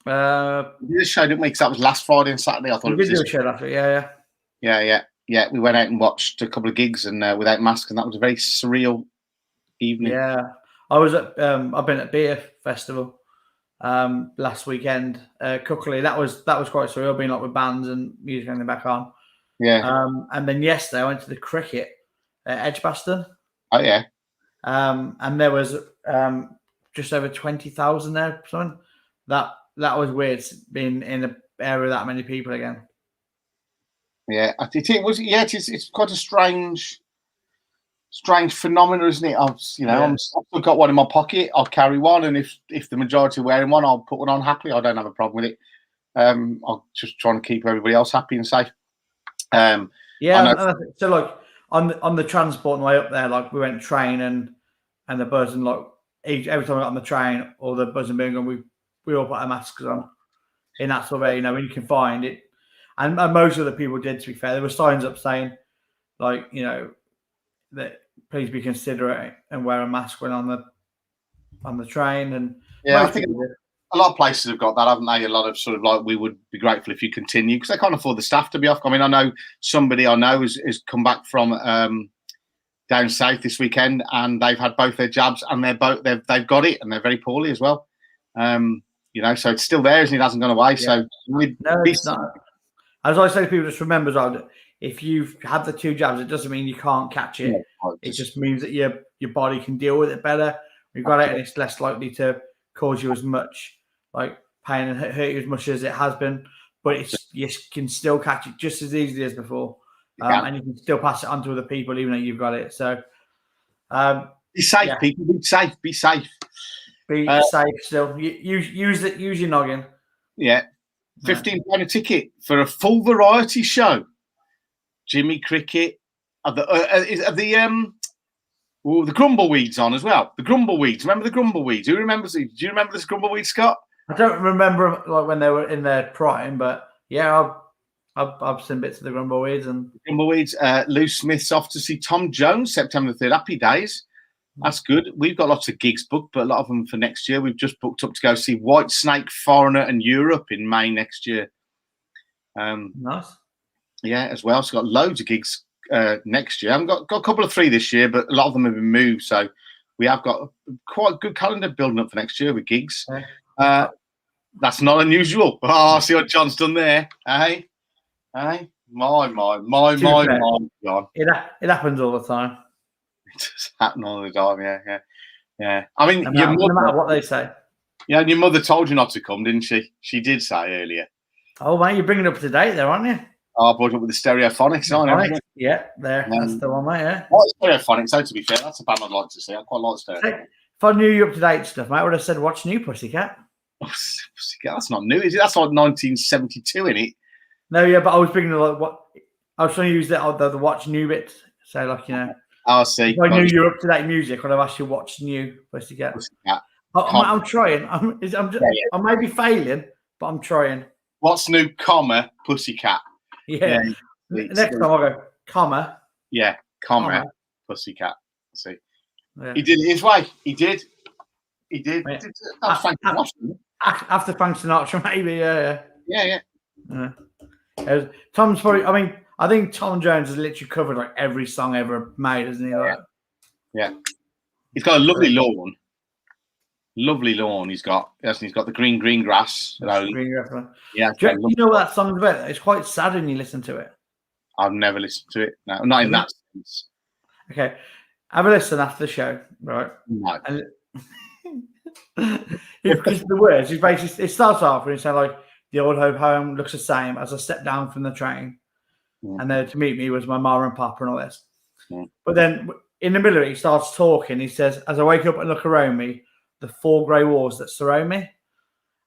[SPEAKER 2] We did a show, didn't we? Because that was last Friday and Saturday. I thought
[SPEAKER 1] we did do a show after.
[SPEAKER 2] Yeah. We went out and watched a couple of gigs and without masks, and that was a very surreal evening.
[SPEAKER 1] Yeah, I was at. I've been at Beer Festival last weekend. Cookley, that was quite surreal, being like with bands and music in the back on.
[SPEAKER 2] Yeah.
[SPEAKER 1] And then yesterday I went to the cricket at Edgbaston.
[SPEAKER 2] Oh yeah.
[SPEAKER 1] And there was just over 20,000 there. Something that was weird, being in an area with that many people again.
[SPEAKER 2] Yeah, it's quite a strange phenomenon, isn't it? I've still got one in my pocket. I'll carry one, and if the majority are wearing one, I'll put one on happily. I don't have a problem with it. I'll just try and keep everybody else happy and safe.
[SPEAKER 1] So like on the transport on the way up there, like we went train and the buzzing, like every time I got on the train or the buzzing being on, we all put our masks on in that sort of way, when you can find it. And most of the people did, to be fair. There were signs up saying, like, that please be considerate and wear a mask when on the train. And
[SPEAKER 2] I think a lot of places have got that, haven't they? A lot of sort of like, we would be grateful if you continue, because they can't afford the staff to be off. I mean, I know somebody has come back from down south this weekend, and they've had both their jabs, and they've got it, and they're very poorly as well. So it's still there, isn't it? It hasn't gone away. Yeah. So
[SPEAKER 1] it's not. As I say to people, just remember that if you've had the 2 jabs, it doesn't mean you can't catch it. Yeah, it just means that your body can deal with it better. You've got it, and it's less likely to cause you as much like pain and hurt you as much as it has been. But you can still catch it just as easily as before, and you can still pass it on to other people, even though you've got it. So
[SPEAKER 2] be safe, people. Be safe. Be safe.
[SPEAKER 1] Be safe. Still, use your noggin.
[SPEAKER 2] Yeah. £15 a ticket for a full variety show. Jimmy Cricket, the Grumbleweeds on as well. The Grumbleweeds. Remember the Grumbleweeds? Who remembers it? Do you remember this Grumbleweeds, Scott?
[SPEAKER 1] I don't remember like when they were in their prime, but yeah, I've seen bits of the Grumbleweeds. And
[SPEAKER 2] Grumbleweeds. Lou Smith's off to see Tom Jones September 3rd. Happy days. That's good. We've got lots of gigs booked, but a lot of them for next year. We've just booked up to go see Whitesnake, Foreigner, and Europe in May next year.
[SPEAKER 1] Nice.
[SPEAKER 2] Yeah, as well. So got loads of gigs next year. I've got a couple of 3 this year, but a lot of them have been moved. So we have got quite a good calendar building up for next year with gigs. Okay. That's not unusual. Oh, see what John's done there. Hey, my, John.
[SPEAKER 1] It happens all the time.
[SPEAKER 2] It's happening all the time, yeah. I mean,
[SPEAKER 1] no matter what they say.
[SPEAKER 2] Yeah, and your mother told you not to come, didn't she? She did say earlier.
[SPEAKER 1] Oh, mate, you're bringing it up to date there, aren't you?
[SPEAKER 2] Oh, I brought it up with the Stereophonics, aren't I?
[SPEAKER 1] Yeah, there. That's the one, mate, yeah.
[SPEAKER 2] What Stereophonics, so to be fair, that's a band I'd like to see. I quite like Stereophonics.
[SPEAKER 1] If I knew you up to date stuff, mate, I would have said, watch New Pussycat.
[SPEAKER 2] Oh, Pussycat, that's not new, is it? That's like 1972, isn't it?
[SPEAKER 1] No, yeah, but I was bringing I was trying to use the watch new bit. So, like,
[SPEAKER 2] I'll see.
[SPEAKER 1] If I knew you're up to date music, I'd have asked you watch New Pussycat. I'm trying. I may be failing, but I'm trying.
[SPEAKER 2] What's new, Pussycat?
[SPEAKER 1] Yeah. Next time I'll go, comma.
[SPEAKER 2] Yeah, comma. Pussycat. Let's see. Yeah. He did it his way. He did. Yeah.
[SPEAKER 1] After Frank Sinatra, maybe.
[SPEAKER 2] Yeah.
[SPEAKER 1] Tom's probably. I mean, I think Tom Jones has literally covered like every song ever made, hasn't he?
[SPEAKER 2] Yeah. He's got a lovely lawn. Lovely lawn. He's got the green grass.
[SPEAKER 1] Green grass.
[SPEAKER 2] Yeah.
[SPEAKER 1] Do you know what that song's about? It's quite sad when you listen to it.
[SPEAKER 2] I've never listened to it. No, not in that sense.
[SPEAKER 1] Okay, have a listen after the show, right?
[SPEAKER 2] No.
[SPEAKER 1] And because the words, it's basically, it starts off and it's like, the old home looks the same as I stepped down from the train, and there to meet me was my mama and papa and all this. But then in the middle of it, he starts talking. He says, "As I wake up and look around me, the 4 grey walls that surround me,"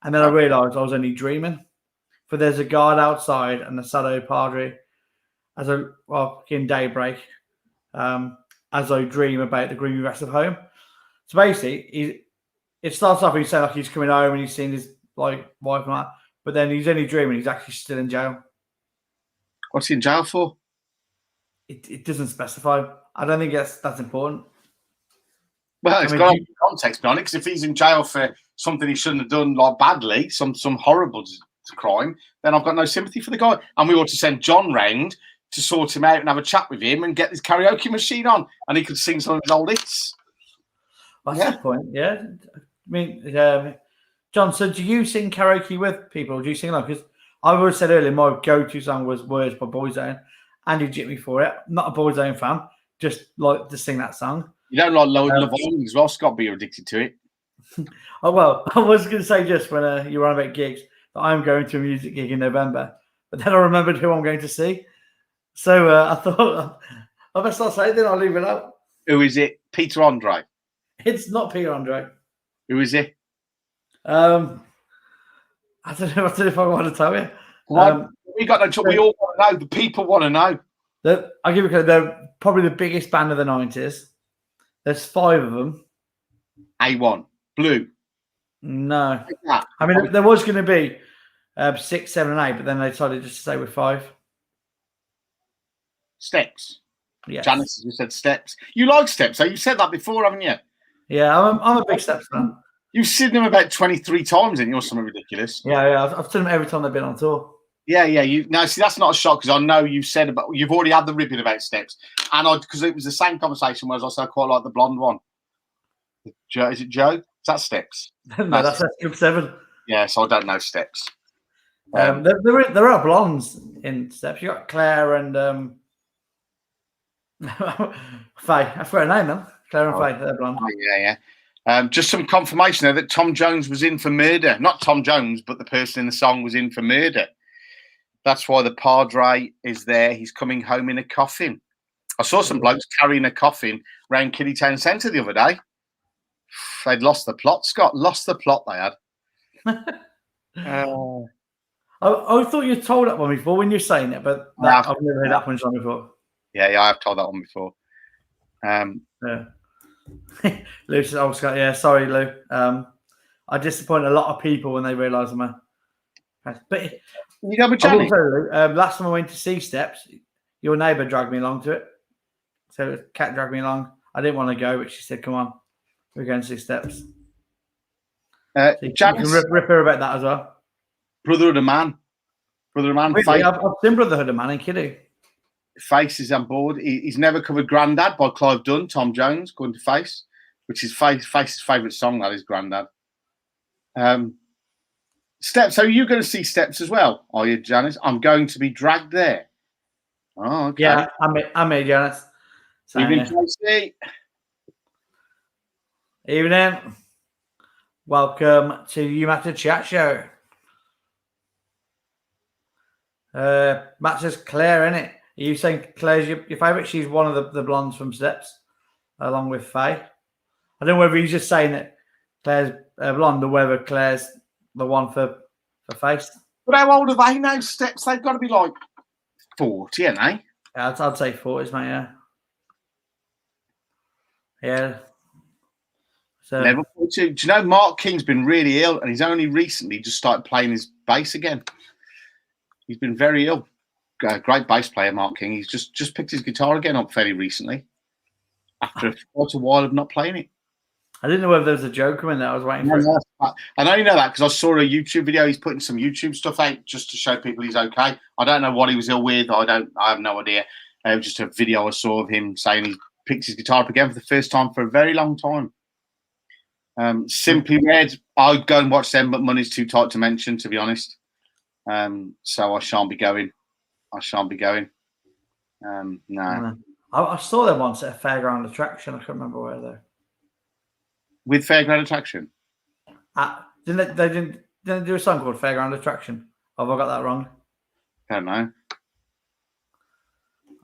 [SPEAKER 1] and then I realised I was only dreaming. For there's a guard outside and the shadow padre, in daybreak, as I dream about the green grass of home. So basically, it starts off and he's saying like he's coming home and he's seen his like wife and that, but then he's only dreaming. He's actually still in jail.
[SPEAKER 2] What's he in jail for?
[SPEAKER 1] It doesn't specify. I don't think that's important.
[SPEAKER 2] Well, it's got context behind it, because if he's in jail for something he shouldn't have done, like badly, some horrible crime, then I've got no sympathy for the guy. And we ought to send John round to sort him out and have a chat with him and get his karaoke machine on, and he could sing some of his old hits.
[SPEAKER 1] That's the point, yeah. I mean, John, so do you sing karaoke with people? Or do you sing along? Because I always said earlier my go-to song was Words by Boyzone. Andy jipped me for it. I'm not a Boyzone fan, just like to sing that song.
[SPEAKER 2] You don't like Love Island as well, Scott, but you're addicted to it.
[SPEAKER 1] Oh, well, I was going to say just when you were on about gigs that I'm going to a music gig in November, but then I remembered who I'm going to see. So I thought, I best not say it, then I'll leave it out.
[SPEAKER 2] Who is it? Peter Andre?
[SPEAKER 1] It's not Peter Andre.
[SPEAKER 2] Who is it?
[SPEAKER 1] I don't know if I want to tell you.
[SPEAKER 2] We got no trouble. We all want to know. The people want to know.
[SPEAKER 1] I'll give you a clue. They're probably the biggest band of the 90s. There's 5 of them.
[SPEAKER 2] A1. Blue.
[SPEAKER 1] No. I mean, there was going to be 6, 7, and 8, but then they decided just to stay with 5.
[SPEAKER 2] Steps.
[SPEAKER 1] Yes.
[SPEAKER 2] Janice, you said Steps. You like Steps, so you said that before, haven't you?
[SPEAKER 1] Yeah, I'm a big Steps fan.
[SPEAKER 2] You've seen them about 23 times, and you're something ridiculous.
[SPEAKER 1] Yeah, I've seen them every time they've been on tour.
[SPEAKER 2] Yeah. Now, see, that's not a shock because I know you've already had the ribbon about Steps, and because it was the same conversation. Whereas I said I quite like the blonde one. Joe, is it Joe? Is that Steps?
[SPEAKER 1] No, that's Group 7.
[SPEAKER 2] Yeah, so I don't know Steps.
[SPEAKER 1] There are blondes in Steps. You got Claire and Faye. I forgot her name then. Claire and Faye. They're blonde.
[SPEAKER 2] Oh, yeah. Just some confirmation there that Tom Jones was in for murder. Not Tom Jones, but the person in the song was in for murder. That's why the Padre is there. He's coming home in a coffin. I saw some blokes carrying a coffin around Kiddie Town Centre the other day. They'd lost the plot, Scott. Lost the plot they had.
[SPEAKER 1] I thought you told that one before when you're saying it, but I've never heard that one song before.
[SPEAKER 2] Yeah, I have told that one before.
[SPEAKER 1] Yeah. Lou says, "Oh, Scott, yeah, sorry, Lou. I disappoint a lot of people when they realise I'm a." But
[SPEAKER 2] you go with Johnny.
[SPEAKER 1] Last time I went to see Steps, your neighbour dragged me along to it. So Kat dragged me along. I didn't want to go, but she said, "Come on, we're going to see Steps." So you can rip her about that as well.
[SPEAKER 2] Brotherhood of Man.
[SPEAKER 1] Really? I've seen Brotherhood of Man in Kiddie.
[SPEAKER 2] Face is on board. He's never covered Grandad by Clive Dunn, Tom Jones, going to Face, which is Face's favourite song, that is Grandad. Steps, so you're going to see Steps as well, are you, Janice? I'm going to be dragged there. Oh, okay.
[SPEAKER 1] Yeah, I'm here, Janice.
[SPEAKER 2] Evening, Tracy.
[SPEAKER 1] Evening. Welcome to You Matter Chat Show. Matt says Claire, innit? Are you saying Claire's your favourite? She's one of the blondes from Steps, along with Faye. I don't know whether he's just saying that Claire's blonde or whether Claire's the one for Face.
[SPEAKER 2] But how old are they now, Steps? They've got to be like 40, haven't they?
[SPEAKER 1] Yeah, I'd say 40s, mate, yeah. Yeah. So,
[SPEAKER 2] Level 42. Do you know Mark King's been really ill and he's only recently just started playing his bass again? He's been very ill. Great bass player, Mark King. He's just picked his guitar again up fairly recently after quite a while of not playing it.
[SPEAKER 1] I didn't know whether there was a joke in there. I was waiting for it.
[SPEAKER 2] I only know that because I saw a YouTube video. He's putting some YouTube stuff out just to show people he's okay. I don't know what he was ill with. I have no idea. Just a video I saw of him saying he picked his guitar up again for the first time for a very long time. Simply Red, I'd go and watch them, but money's too tight to mention, to be honest. So I shan't be going. No.
[SPEAKER 1] I saw them once at a fairground attraction. I can't remember where though.
[SPEAKER 2] With Fairground Attraction?
[SPEAKER 1] Didn't they do a song called Fairground Attraction? Have I got that wrong?
[SPEAKER 2] I don't know.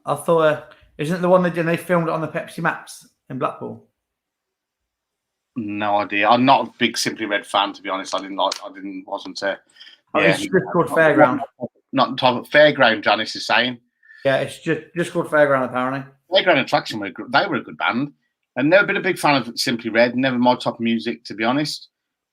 [SPEAKER 1] I thought, isn't it the one they filmed it on the Pepsi Maps in Blackpool?
[SPEAKER 2] No idea. I'm not a big Simply Red fan, to be honest. Wasn't a.
[SPEAKER 1] Yeah, it's just called Fairground.
[SPEAKER 2] Not top of Fairground, Janice is saying.
[SPEAKER 1] Yeah, it's just called Fairground, apparently.
[SPEAKER 2] Fairground Attraction, they were a good band. I've never been a big fan of Simply Red. Never my top of music, to be honest.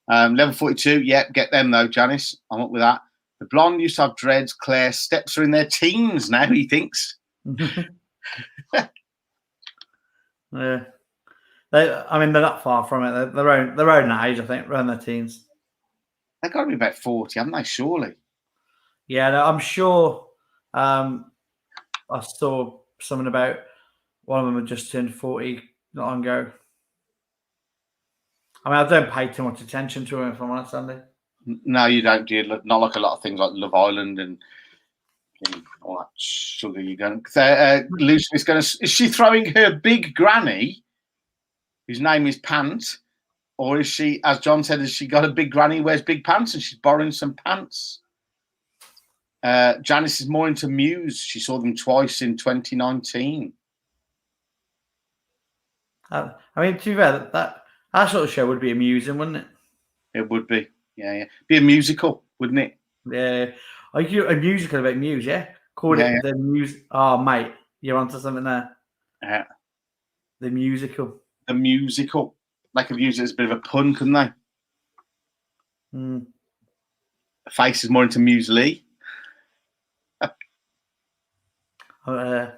[SPEAKER 2] Level 42, yeah, get them though, Janice. I'm up with that. The blonde used to have dreads. Claire, Steps are in their teens now, he thinks.
[SPEAKER 1] Yeah. They're not far from it. They're around that age, I think, around their teens.
[SPEAKER 2] They've got to be about 40, haven't they, surely?
[SPEAKER 1] Yeah, no, I'm sure. I saw something about one of them had just turned 40 not long ago. I mean, I don't pay too much attention to him, if I'm honest, Andy.
[SPEAKER 2] No, you don't, do you? Not like a lot of things like Love Island and all that sugar you're going. Lucy is going to. Is she throwing her big granny, whose name is Pants, or is she, as John said, has she got a big granny who wears big pants and she's borrowing some pants? Janice is more into Muse. She saw them twice in 2019.
[SPEAKER 1] I mean, to be fair, that sort of show would be amusing, wouldn't it?
[SPEAKER 2] It would be, yeah. Be a musical, wouldn't it?
[SPEAKER 1] Yeah. Are you a musical about Muse? Yeah. Call it the Muse. Oh, mate, you're onto something there.
[SPEAKER 2] Yeah.
[SPEAKER 1] The musical.
[SPEAKER 2] The musical. They could use it as a bit of a pun, couldn't they? Face is more into muesli. Who are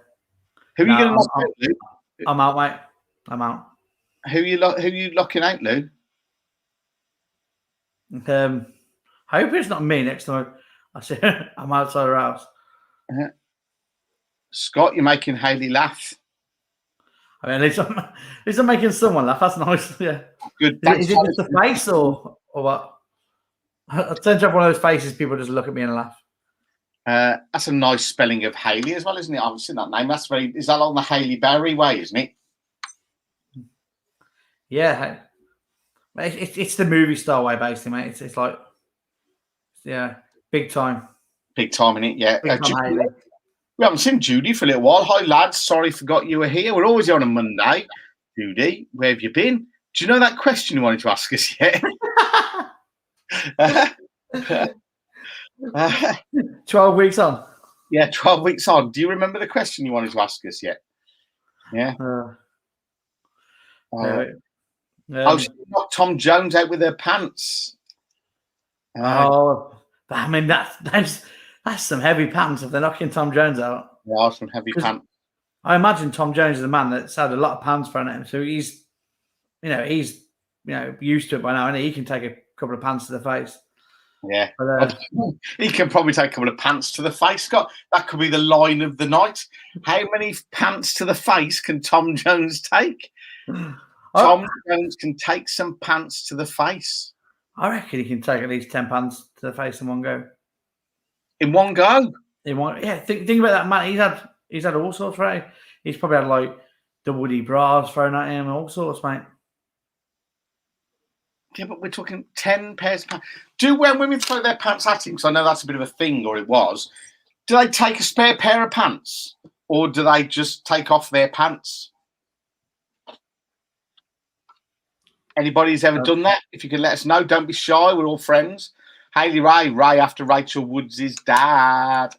[SPEAKER 2] you going to knock out, Lou?
[SPEAKER 1] I'm out, mate. I'm out.
[SPEAKER 2] Who are you locking out, Lou?
[SPEAKER 1] I hope it's not me next time I say I'm outside her house.
[SPEAKER 2] Scott, you're making Hayley laugh.
[SPEAKER 1] I mean, at least I'm making someone laugh. That's nice. Yeah.
[SPEAKER 2] Good.
[SPEAKER 1] Is it just the face or what? I tend to have one of those faces people just look at me and laugh.
[SPEAKER 2] That's a nice spelling of Hayley as well, isn't it? I've seen that name. Is that on the Hayley Berry way, isn't it?
[SPEAKER 1] Yeah. It's the movie star way, basically, mate. It's like, yeah, big time.
[SPEAKER 2] Big time in it, yeah.
[SPEAKER 1] Judy,
[SPEAKER 2] we haven't seen Judy for a little while. Hi, lads. Sorry, forgot you were here. We're always here on a Monday. Judy, where have you been? Do you know that question you wanted to ask us yet?
[SPEAKER 1] 12 weeks on.
[SPEAKER 2] Yeah, 12 weeks on. Do you remember the question you wanted to ask us yet? Yeah. She knocked Tom Jones out with her pants.
[SPEAKER 1] I mean that's some heavy pants if they're knocking Tom Jones out.
[SPEAKER 2] Yeah, some heavy pants.
[SPEAKER 1] I imagine Tom Jones is a man that's had a lot of pants thrown at him, so he's used to it by now, and he can take a couple of pants to the face.
[SPEAKER 2] Yeah, but, he can probably take a couple of pants to the face, Scott. That could be the line of the night. How many pants to the face can Tom Jones take? Tom Jones can take some pants to the face.
[SPEAKER 1] I reckon he can take at least 10 pants to the face in one go.
[SPEAKER 2] In one go?
[SPEAKER 1] Yeah. Think about that, man. He's had all sorts, right? He's probably had like double D bras thrown at him, all sorts, mate.
[SPEAKER 2] Yeah, but we're talking 10 pairs of pants. When women throw their pants at him, because I know that's a bit of a thing, or it was, do they take a spare pair of pants? Or do they just take off their pants? Anybody's ever done that? If you can let us know, don't be shy. We're all friends. Hayley Ray after Rachel Woods' dad.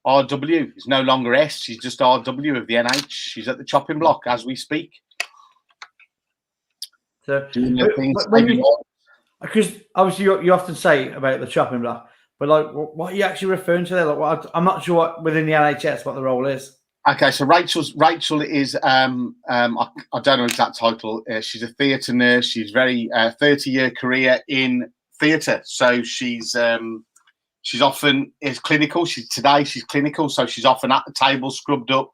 [SPEAKER 2] RW is no longer S. She's just RW of the NH. She's at the chopping block as we speak.
[SPEAKER 1] So,
[SPEAKER 2] doing
[SPEAKER 1] because obviously you often say about the chopping block, but like, what are you actually referring to there? Like, I'm not sure what within the NHS what the role is.
[SPEAKER 2] Okay, so Rachel is I don't know exact title. She's a theatre nurse. She's very 30-year career in theatre. So she's often is clinical. She's clinical, so she's often at the table, scrubbed up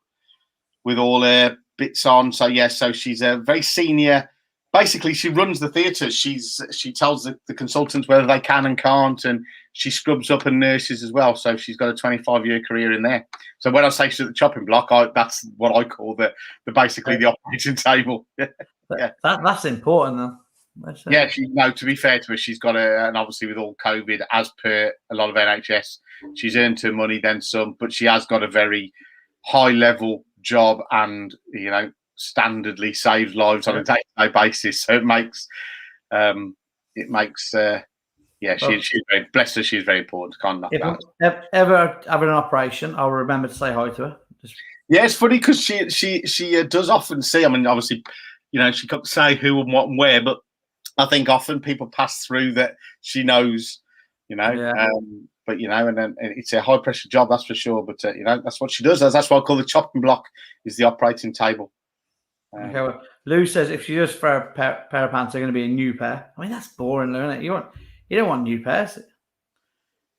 [SPEAKER 2] with all her bits on. So so she's a very senior. Basically, she runs the theatre. She tells the consultants whether they can and can't, and she scrubs up and nurses as well. So she's got a 25-year career in there. So when I say she's at the chopping block, that's what I call the operating table. Yeah,
[SPEAKER 1] that's important though.
[SPEAKER 2] Yeah, to be fair to her, she's got and obviously with all COVID, as per a lot of NHS, she's earned her money then some, but she has got a very high level job, and standardly saves lives on a day-to-day basis. So she's very blessed her. She's very important. Can't knock that.
[SPEAKER 1] If ever having an operation, I'll remember to say hi to her.
[SPEAKER 2] Yeah, it's funny because she does often see. I mean, obviously, she can't say who and what and where, but I think often people pass through that she knows.
[SPEAKER 1] Yeah.
[SPEAKER 2] But and then it's a high pressure job, that's for sure. But that's what she does. That's what I call the chopping block, is the operating table.
[SPEAKER 1] Okay, well, Lou says if she does throw a pair of pants, they're going to be a new pair. I mean, that's boring, Lou, isn't it? You don't want new pairs.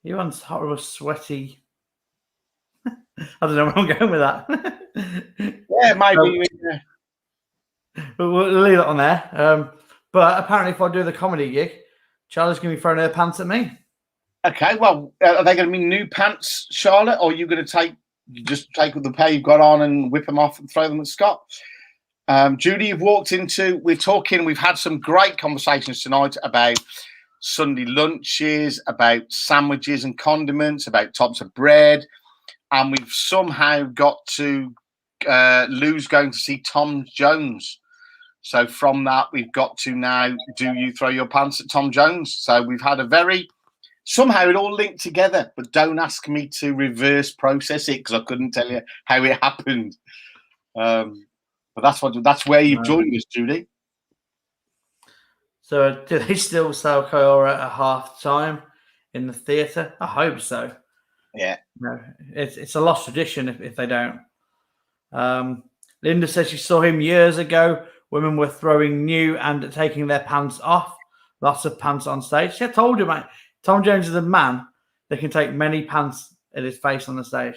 [SPEAKER 1] You want horrible, sweaty. I don't know where I'm going with that.
[SPEAKER 2] Yeah, maybe.
[SPEAKER 1] But we'll leave it on there. But apparently, if I do the comedy gig, Charlotte's going to be throwing her pants at me.
[SPEAKER 2] Okay, well, are they going to be new pants, Charlotte, or are you going to just take the pair you've got on and whip them off and throw them at Scott? Judy, you've walked into. We've had some great conversations tonight about Sunday lunches, about sandwiches and condiments, about types of bread, and we've somehow got to Lou's going to see Tom Jones. So from that, we've got to now, do you throw your pants at Tom Jones? So we've had somehow it all linked together, but don't ask me to reverse process it because I couldn't tell you how it happened. But that's where you've joined us, Judy.
[SPEAKER 1] So do they still sell Kiora at half time in the theatre? I hope so.
[SPEAKER 2] Yeah.
[SPEAKER 1] No, it's a lost tradition if they don't. Linda says she saw him years ago. Women were throwing new and taking their pants off. Lots of pants on stage. I told you, mate. Tom Jones is a man that can take many pants at his face on the stage.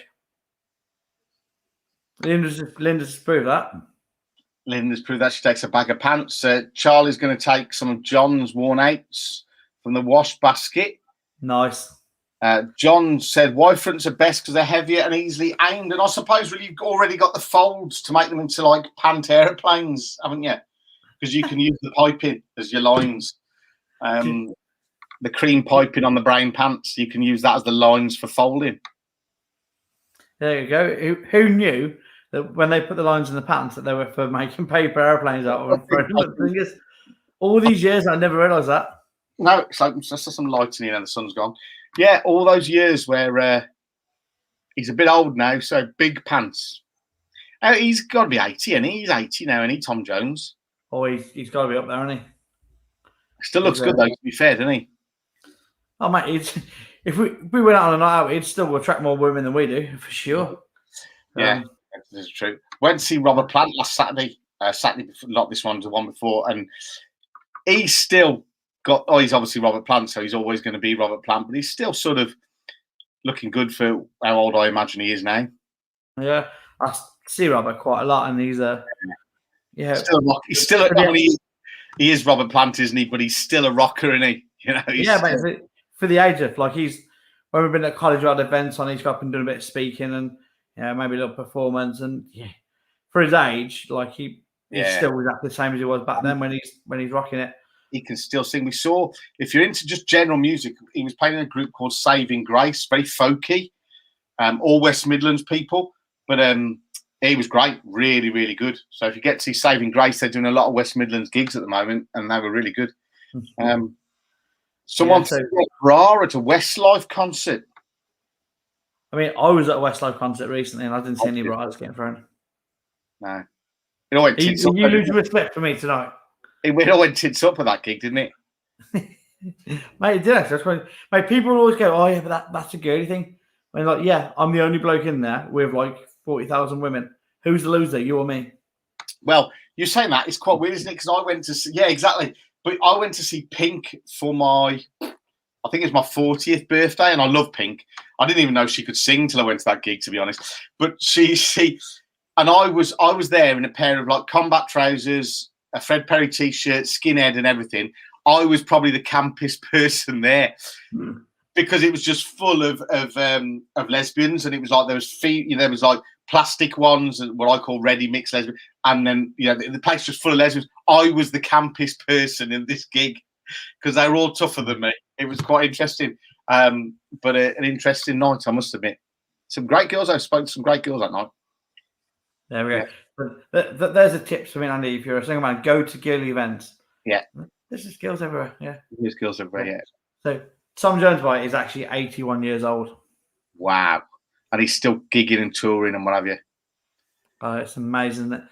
[SPEAKER 1] Linda's proved that.
[SPEAKER 2] Linda's proved that she takes a bag of pants. Charlie's going to take some of John's worn outs from the wash basket.
[SPEAKER 1] Nice.
[SPEAKER 2] John said, "Y fronts are best because they're heavier and easily aimed." And I suppose really you've already got the folds to make them into like pant aeroplanes, haven't you? Because you can use the piping as your lines. The cream piping on the brown pants, you can use that as the lines for folding.
[SPEAKER 1] There you go. Who knew that when they put the lines in the pants that they were for making paper airplanes out of them? All these years, I never realised that.
[SPEAKER 2] No, it's like just some lighting in and the sun's gone. Yeah, all those years where he's a bit old now, so big pants. He's got to be 80, and he's 80 now, and he Tom Jones.
[SPEAKER 1] Oh, he's got to be up there, hasn't he?
[SPEAKER 2] Still looks good though, to be fair, doesn't he?
[SPEAKER 1] Oh, mate, if we went out on a night out, he'd still attract more women than we do, for sure.
[SPEAKER 2] Yeah, this is true. Went to see Robert Plant last Saturday. Saturday before, not this one, the one before, and he's still got. Oh, he's obviously Robert Plant, so he's always going to be Robert Plant, but he's still sort of looking good for how old I imagine he is now.
[SPEAKER 1] Yeah, I see Robert quite a lot, and he's
[SPEAKER 2] he's still he is Robert Plant, isn't he? But he's still a rocker, isn't he? You know,
[SPEAKER 1] but for the age of when we've been at college, we had events on, he's got up and doing a bit of speaking and maybe a little performance, and for his age, he's still exactly the same as he was back then when he's rocking it.
[SPEAKER 2] He can still sing. We saw, if you're into just general music, he was playing in a group called Saving Grace, very folky, all West Midlands people, but he was great, really, really good. So if you get to see Saving Grace, they're doing a lot of West Midlands gigs at the moment, and they were really good. Someone said Bra at a Westlife concert.
[SPEAKER 1] I mean, I was at a Westlife concert recently, and I didn't see any bras getting thrown.
[SPEAKER 2] No. It all went tits up.
[SPEAKER 1] You lose respect for me tonight.
[SPEAKER 2] It all went tits up at that gig, didn't it?
[SPEAKER 1] Mate, it did actually. Mate, people always go, "Oh yeah, but that's a girly thing." And I'm the only bloke in there with 40,000 women. Who's the loser, you or me?
[SPEAKER 2] Well, you're saying that it's quite weird, isn't it? Because I went to see, exactly. But I went to see Pink for I think it's my 40th birthday, and I love Pink. I didn't even know she could sing till I went to that gig, to be honest. But and I was there in a pair of combat trousers, a Fred Perry t-shirt, skinhead, and everything. I was probably the campest person there because it was just full of lesbians, and it was there was there was plastic ones, what I call ready mixed lesbian, and then the place was full of lesbians. I was the campest person in this gig because they were all tougher than me. It was quite interesting, but an interesting night, I must admit. Some great girls. I spoke to some great girls that night.
[SPEAKER 1] There we go. But there's a tip for me, Andy. If you're a single man, go to girly events.
[SPEAKER 2] Yeah,
[SPEAKER 1] there's just girls everywhere. Yeah,
[SPEAKER 2] there's girls everywhere. Yeah.
[SPEAKER 1] So Tom Jones is actually 81 years old.
[SPEAKER 2] Wow. And he's still gigging and touring and what have you.
[SPEAKER 1] It's amazing that.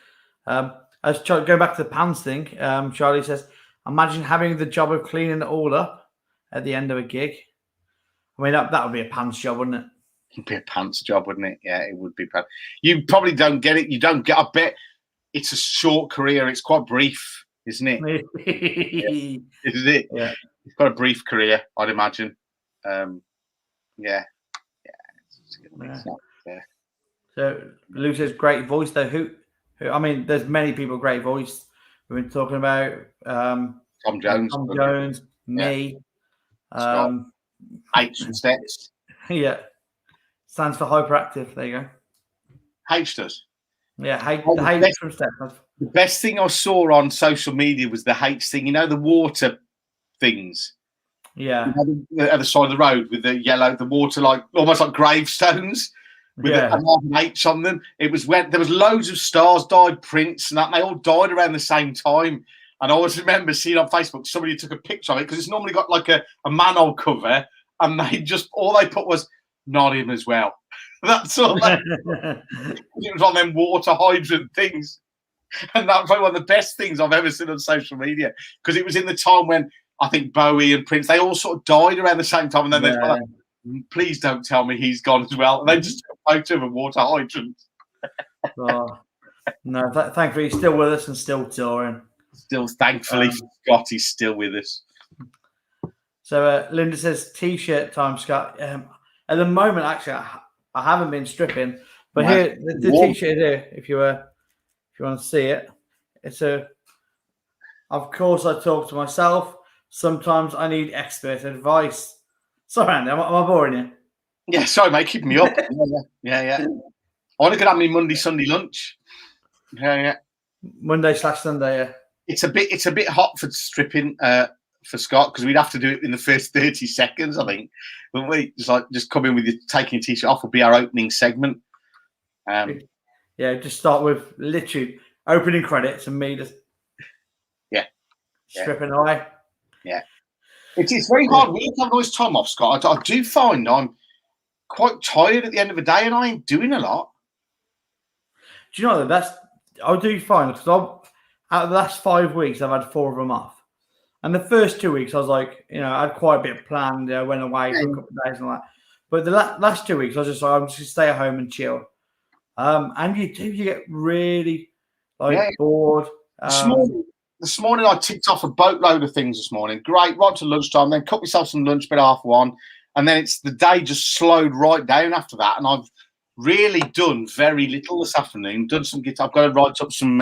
[SPEAKER 1] Going back to the pants thing, Charlie says, imagine having the job of cleaning it all up at the end of a gig. I mean, that would be a pants job, wouldn't it?
[SPEAKER 2] It'd be a pants job, wouldn't it? Yeah, it would be. You probably don't get it. You don't get. I bet it's a short career. It's quite brief, isn't it? Isn't it?
[SPEAKER 1] Yeah.
[SPEAKER 2] It's got a brief career, I'd imagine. Yeah.
[SPEAKER 1] So Lou says great voice though. Who I mean, there's many people great voice. We've been talking about
[SPEAKER 2] Tom Jones.
[SPEAKER 1] Tom Jones, me.
[SPEAKER 2] Scott. H and steps.
[SPEAKER 1] Yeah. Stands for hyperactive. There you go.
[SPEAKER 2] H does.
[SPEAKER 1] Yeah, the H from steps.
[SPEAKER 2] The best thing I saw on social media was the H thing. You know, the water things.
[SPEAKER 1] Yeah.
[SPEAKER 2] You know, at the side of the road with the yellow, the water like almost like gravestones with an H on them. It was when there was loads of stars died, Prince, and that they all died around the same time. And I always remember seeing on Facebook somebody took a picture of it because it's normally got like a manhole cover, and they just all they put was not him as well. That's all. It was on them water hydrant things, and that was probably one of the best things I've ever seen on social media because it was in the time when I think Bowie and Prince they all sort of died around the same time, and then they like, please don't tell me he's gone as well. And they just took a photo of a water hydrant.
[SPEAKER 1] No, thankfully he's still with us and still touring.
[SPEAKER 2] Still, thankfully, Scotty's still with us.
[SPEAKER 1] So Linda says t-shirt time, Scott. At the moment, actually, I haven't been stripping, but here the t-shirt here. If you want to see it, it's a. Of course, I talk to myself. Sometimes I need expert advice. Sorry, Andy, am I boring you?
[SPEAKER 2] Yeah, sorry, mate, keeping me up. Yeah. I want to go have me Monday, Sunday lunch. Yeah.
[SPEAKER 1] Monday/Sunday. Yeah.
[SPEAKER 2] It's a bit hot for stripping for Scott because we'd have to do it in the first 30 seconds, I think. But we just come in with you taking your t-shirt off will be our opening segment.
[SPEAKER 1] Just start with literally opening credits and me just stripping away.
[SPEAKER 2] Yeah. It's very hard. We have all this time off, Scott. I do find I'm quite tired at the end of the day and I ain't doing a lot.
[SPEAKER 1] Do you know that I do find because out of the last 5 weeks I've had 4 of them off. And the first 2 weeks I was like, I had quite a bit planned. I went away for a couple of days and all that. But the last 2 weeks I was just like, I'm just gonna stay at home and chill. And you get really bored.
[SPEAKER 2] This morning I ticked off a boatload of things this morning. Great, right to lunchtime, then cut myself some lunch, about 1:30, and then the day just slowed right down after that. And I've really done very little this afternoon. Done some guitar. I've got to write up some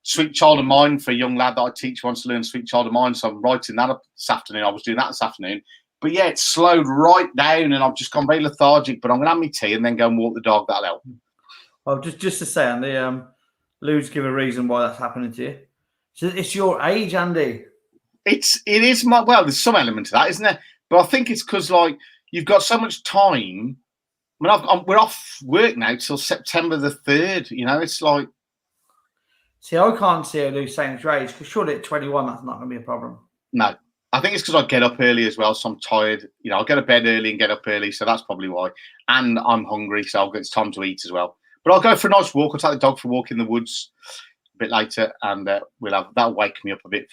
[SPEAKER 2] Sweet Child of Mine for a young lad that I teach wants to learn Sweet Child of Mine. So I'm writing that up this afternoon. I was doing that this afternoon. But yeah, it's slowed right down and I've just gone very lethargic. But I'm going to have my tea and then go and walk the dog. That'll help.
[SPEAKER 1] Well, just to say, Andy, Lou's give a reason why that's happening to you. So it's your age, Andy.
[SPEAKER 2] It is there's some element to that, isn't there? But I think it's because you've got so much time. I mean, we're off work now till September the 3rd. It's like.
[SPEAKER 1] See, I can't see Lou saying it's your age because surely at 21 that's not going to be a problem.
[SPEAKER 2] No, I think it's because I get up early as well, so I'm tired. I'll get to bed early and get up early, so that's probably why. And I'm hungry, so it's time to eat as well. But I'll go for a nice walk. I'll take the dog for a walk in the woods a bit later, and that'll wake me up a bit.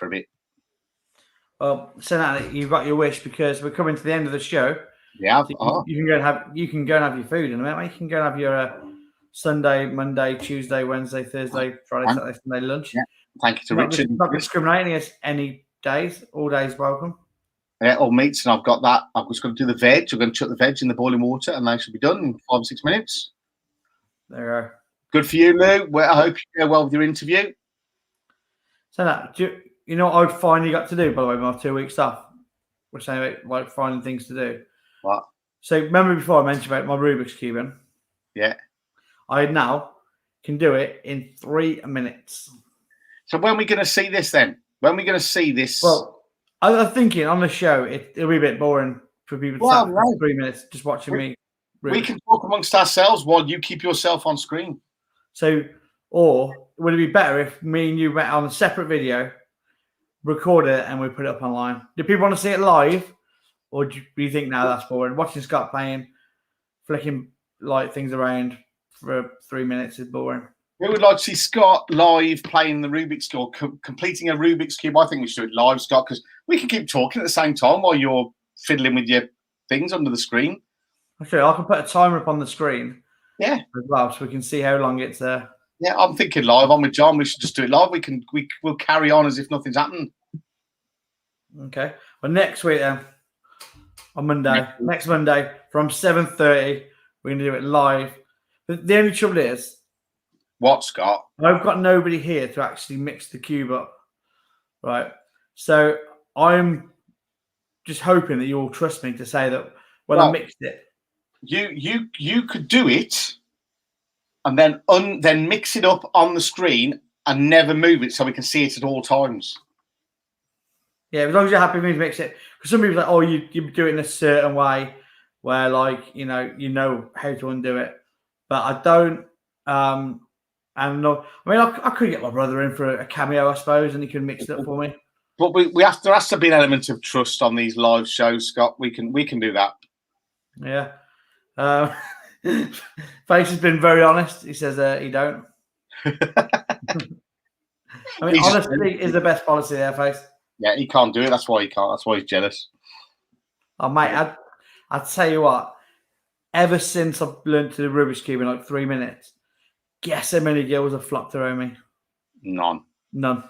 [SPEAKER 1] Well, so now you've got your wish because we're coming to the end of the show.
[SPEAKER 2] Yeah,
[SPEAKER 1] so you can go and have your food in a minute. You can go and have your Sunday, Monday, Tuesday, Wednesday, Thursday, Friday, Saturday, Sunday lunch.
[SPEAKER 2] Yeah. Thank you to Richard.
[SPEAKER 1] Not discriminating against any days. All days welcome.
[SPEAKER 2] Yeah, all meats, and I've got that. I've just got to do the veg. I'm going to chuck the veg in the boiling water, and they should be done in 5 or 6 minutes.
[SPEAKER 1] There you go.
[SPEAKER 2] Good for you, Lou. Well, I hope you go well with your interview.
[SPEAKER 1] So now, you know what I finally got to do, by the way, my 2 weeks off? We're saying about finding things to do.
[SPEAKER 2] What?
[SPEAKER 1] So remember before I mentioned about my Rubik's Cube?
[SPEAKER 2] Yeah.
[SPEAKER 1] I now can do it in 3 minutes.
[SPEAKER 2] So when are we going to see this then? When are we going to see this?
[SPEAKER 1] Well, I'm thinking on the show, it'll be a bit boring for people to sit for 3 minutes just watching me.
[SPEAKER 2] We can talk amongst ourselves while you keep yourself on screen.
[SPEAKER 1] So, or would it be better if me and you went on a separate video, record it, and we put it up online? Do people want to see it live? Or do you think now that's boring? Watching Scott playing, flicking things around for 3 minutes is boring.
[SPEAKER 2] We would like to see Scott live playing the Rubik's Cube, completing a Rubik's Cube. I think we should do it live, Scott, because we can keep talking at the same time while you're fiddling with your things under the screen.
[SPEAKER 1] Okay, I can put a timer up on the screen.
[SPEAKER 2] Yeah.
[SPEAKER 1] As well, so we can see how long it's there.
[SPEAKER 2] Yeah, I'm thinking live. I'm with John. We should just do it live. We'll carry on as if nothing's happened.
[SPEAKER 1] Okay. Well, next week then, on Monday, next Monday from 7:30, we're gonna do it live. But the only trouble is,
[SPEAKER 2] what, Scott?
[SPEAKER 1] I've got nobody here to actually mix the cube up, right? So I'm just hoping that you'll trust me to say that when I mixed it.
[SPEAKER 2] You could do it and then mix it up on the screen and never move it so we can see it at all times.
[SPEAKER 1] Yeah, as long as you're happy with me to mix it. Because some people are like, oh, you do it in a certain way where, like, you know how to undo it. But I don't. And no, I mean, I could get my brother in for a cameo, I suppose, and he can mix it up for me.
[SPEAKER 2] But there has to be an element of trust on these live shows, Scott. We can do that.
[SPEAKER 1] Yeah. Face has been very honest. He says he don't. I mean, honesty is the best policy there, Face.
[SPEAKER 2] Yeah, he can't do it. That's why he can't. That's why he's jealous.
[SPEAKER 1] Oh, mate, I'd tell you what. Ever since I've learned to do Rubik's Cube in like 3 minutes, guess how many girls have flocked around me?
[SPEAKER 2] None.
[SPEAKER 1] No,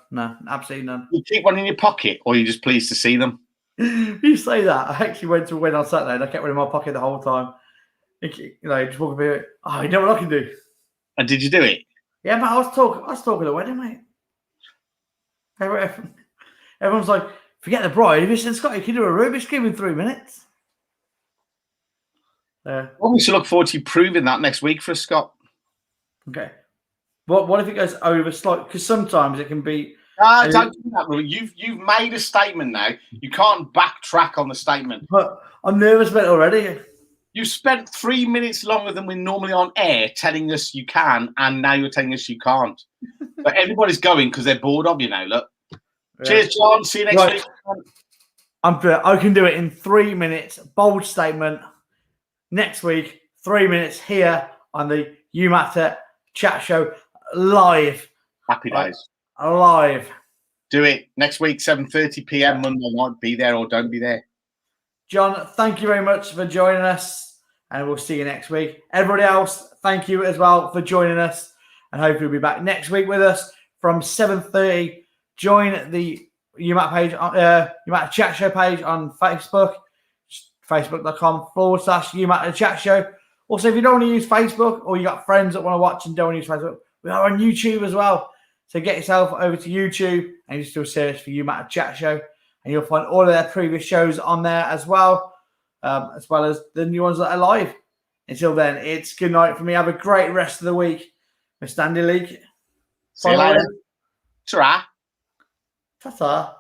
[SPEAKER 1] absolutely none.
[SPEAKER 2] You keep one in your pocket, or you're just pleased to see them?
[SPEAKER 1] You say that. I actually went to a win on Saturday and I kept one in my pocket the whole time. Just walking about. Oh, you know what I can do?
[SPEAKER 2] And did you do it?
[SPEAKER 1] Yeah, but I was talking at the wedding, mate. Everyone's like, forget the bride. If you said, Scott, you can do a Rubik's Cube in 3 minutes.
[SPEAKER 2] Well, we should look forward to you proving that next week for us, Scott.
[SPEAKER 1] Okay. What if it goes over slightly? Because sometimes it can be.
[SPEAKER 2] Don't do that, Will. You've made a statement now. You can't backtrack on the statement.
[SPEAKER 1] But I'm nervous about it already.
[SPEAKER 2] You spent 3 minutes longer than we're normally on air telling us you can, and now you're telling us you can't. But everybody's going because they're bored of you now. Look. Yeah. Cheers, John. See you next week.
[SPEAKER 1] I can do it in 3 minutes. Bold statement. Next week, 3 minutes here on the You Matter Chat Show live.
[SPEAKER 2] Happy days.
[SPEAKER 1] Live.
[SPEAKER 2] Do it next week, 7:30 p.m. Monday night. Be there or don't be there.
[SPEAKER 1] John, thank you very much for joining us, and we'll see you next week. Everybody else, thank you as well for joining us, and hopefully you'll be back next week with us from 7:30. Join the You Matter page, You Matter Chat Show page on Facebook. Facebook.com/You Matter Chat Show. Also, if you don't want to use Facebook or you got friends that want to watch and don't want to use Facebook, we are on YouTube as well. So get yourself over to YouTube and just do a search for You Matter Chat Show, and you'll find all of their previous shows on there as well as the new ones that are live. Until then, it's good night for me. Have a great rest of the week. Mr. Andy Leake.
[SPEAKER 2] See you later. Ta-ra.
[SPEAKER 1] Ta-ta.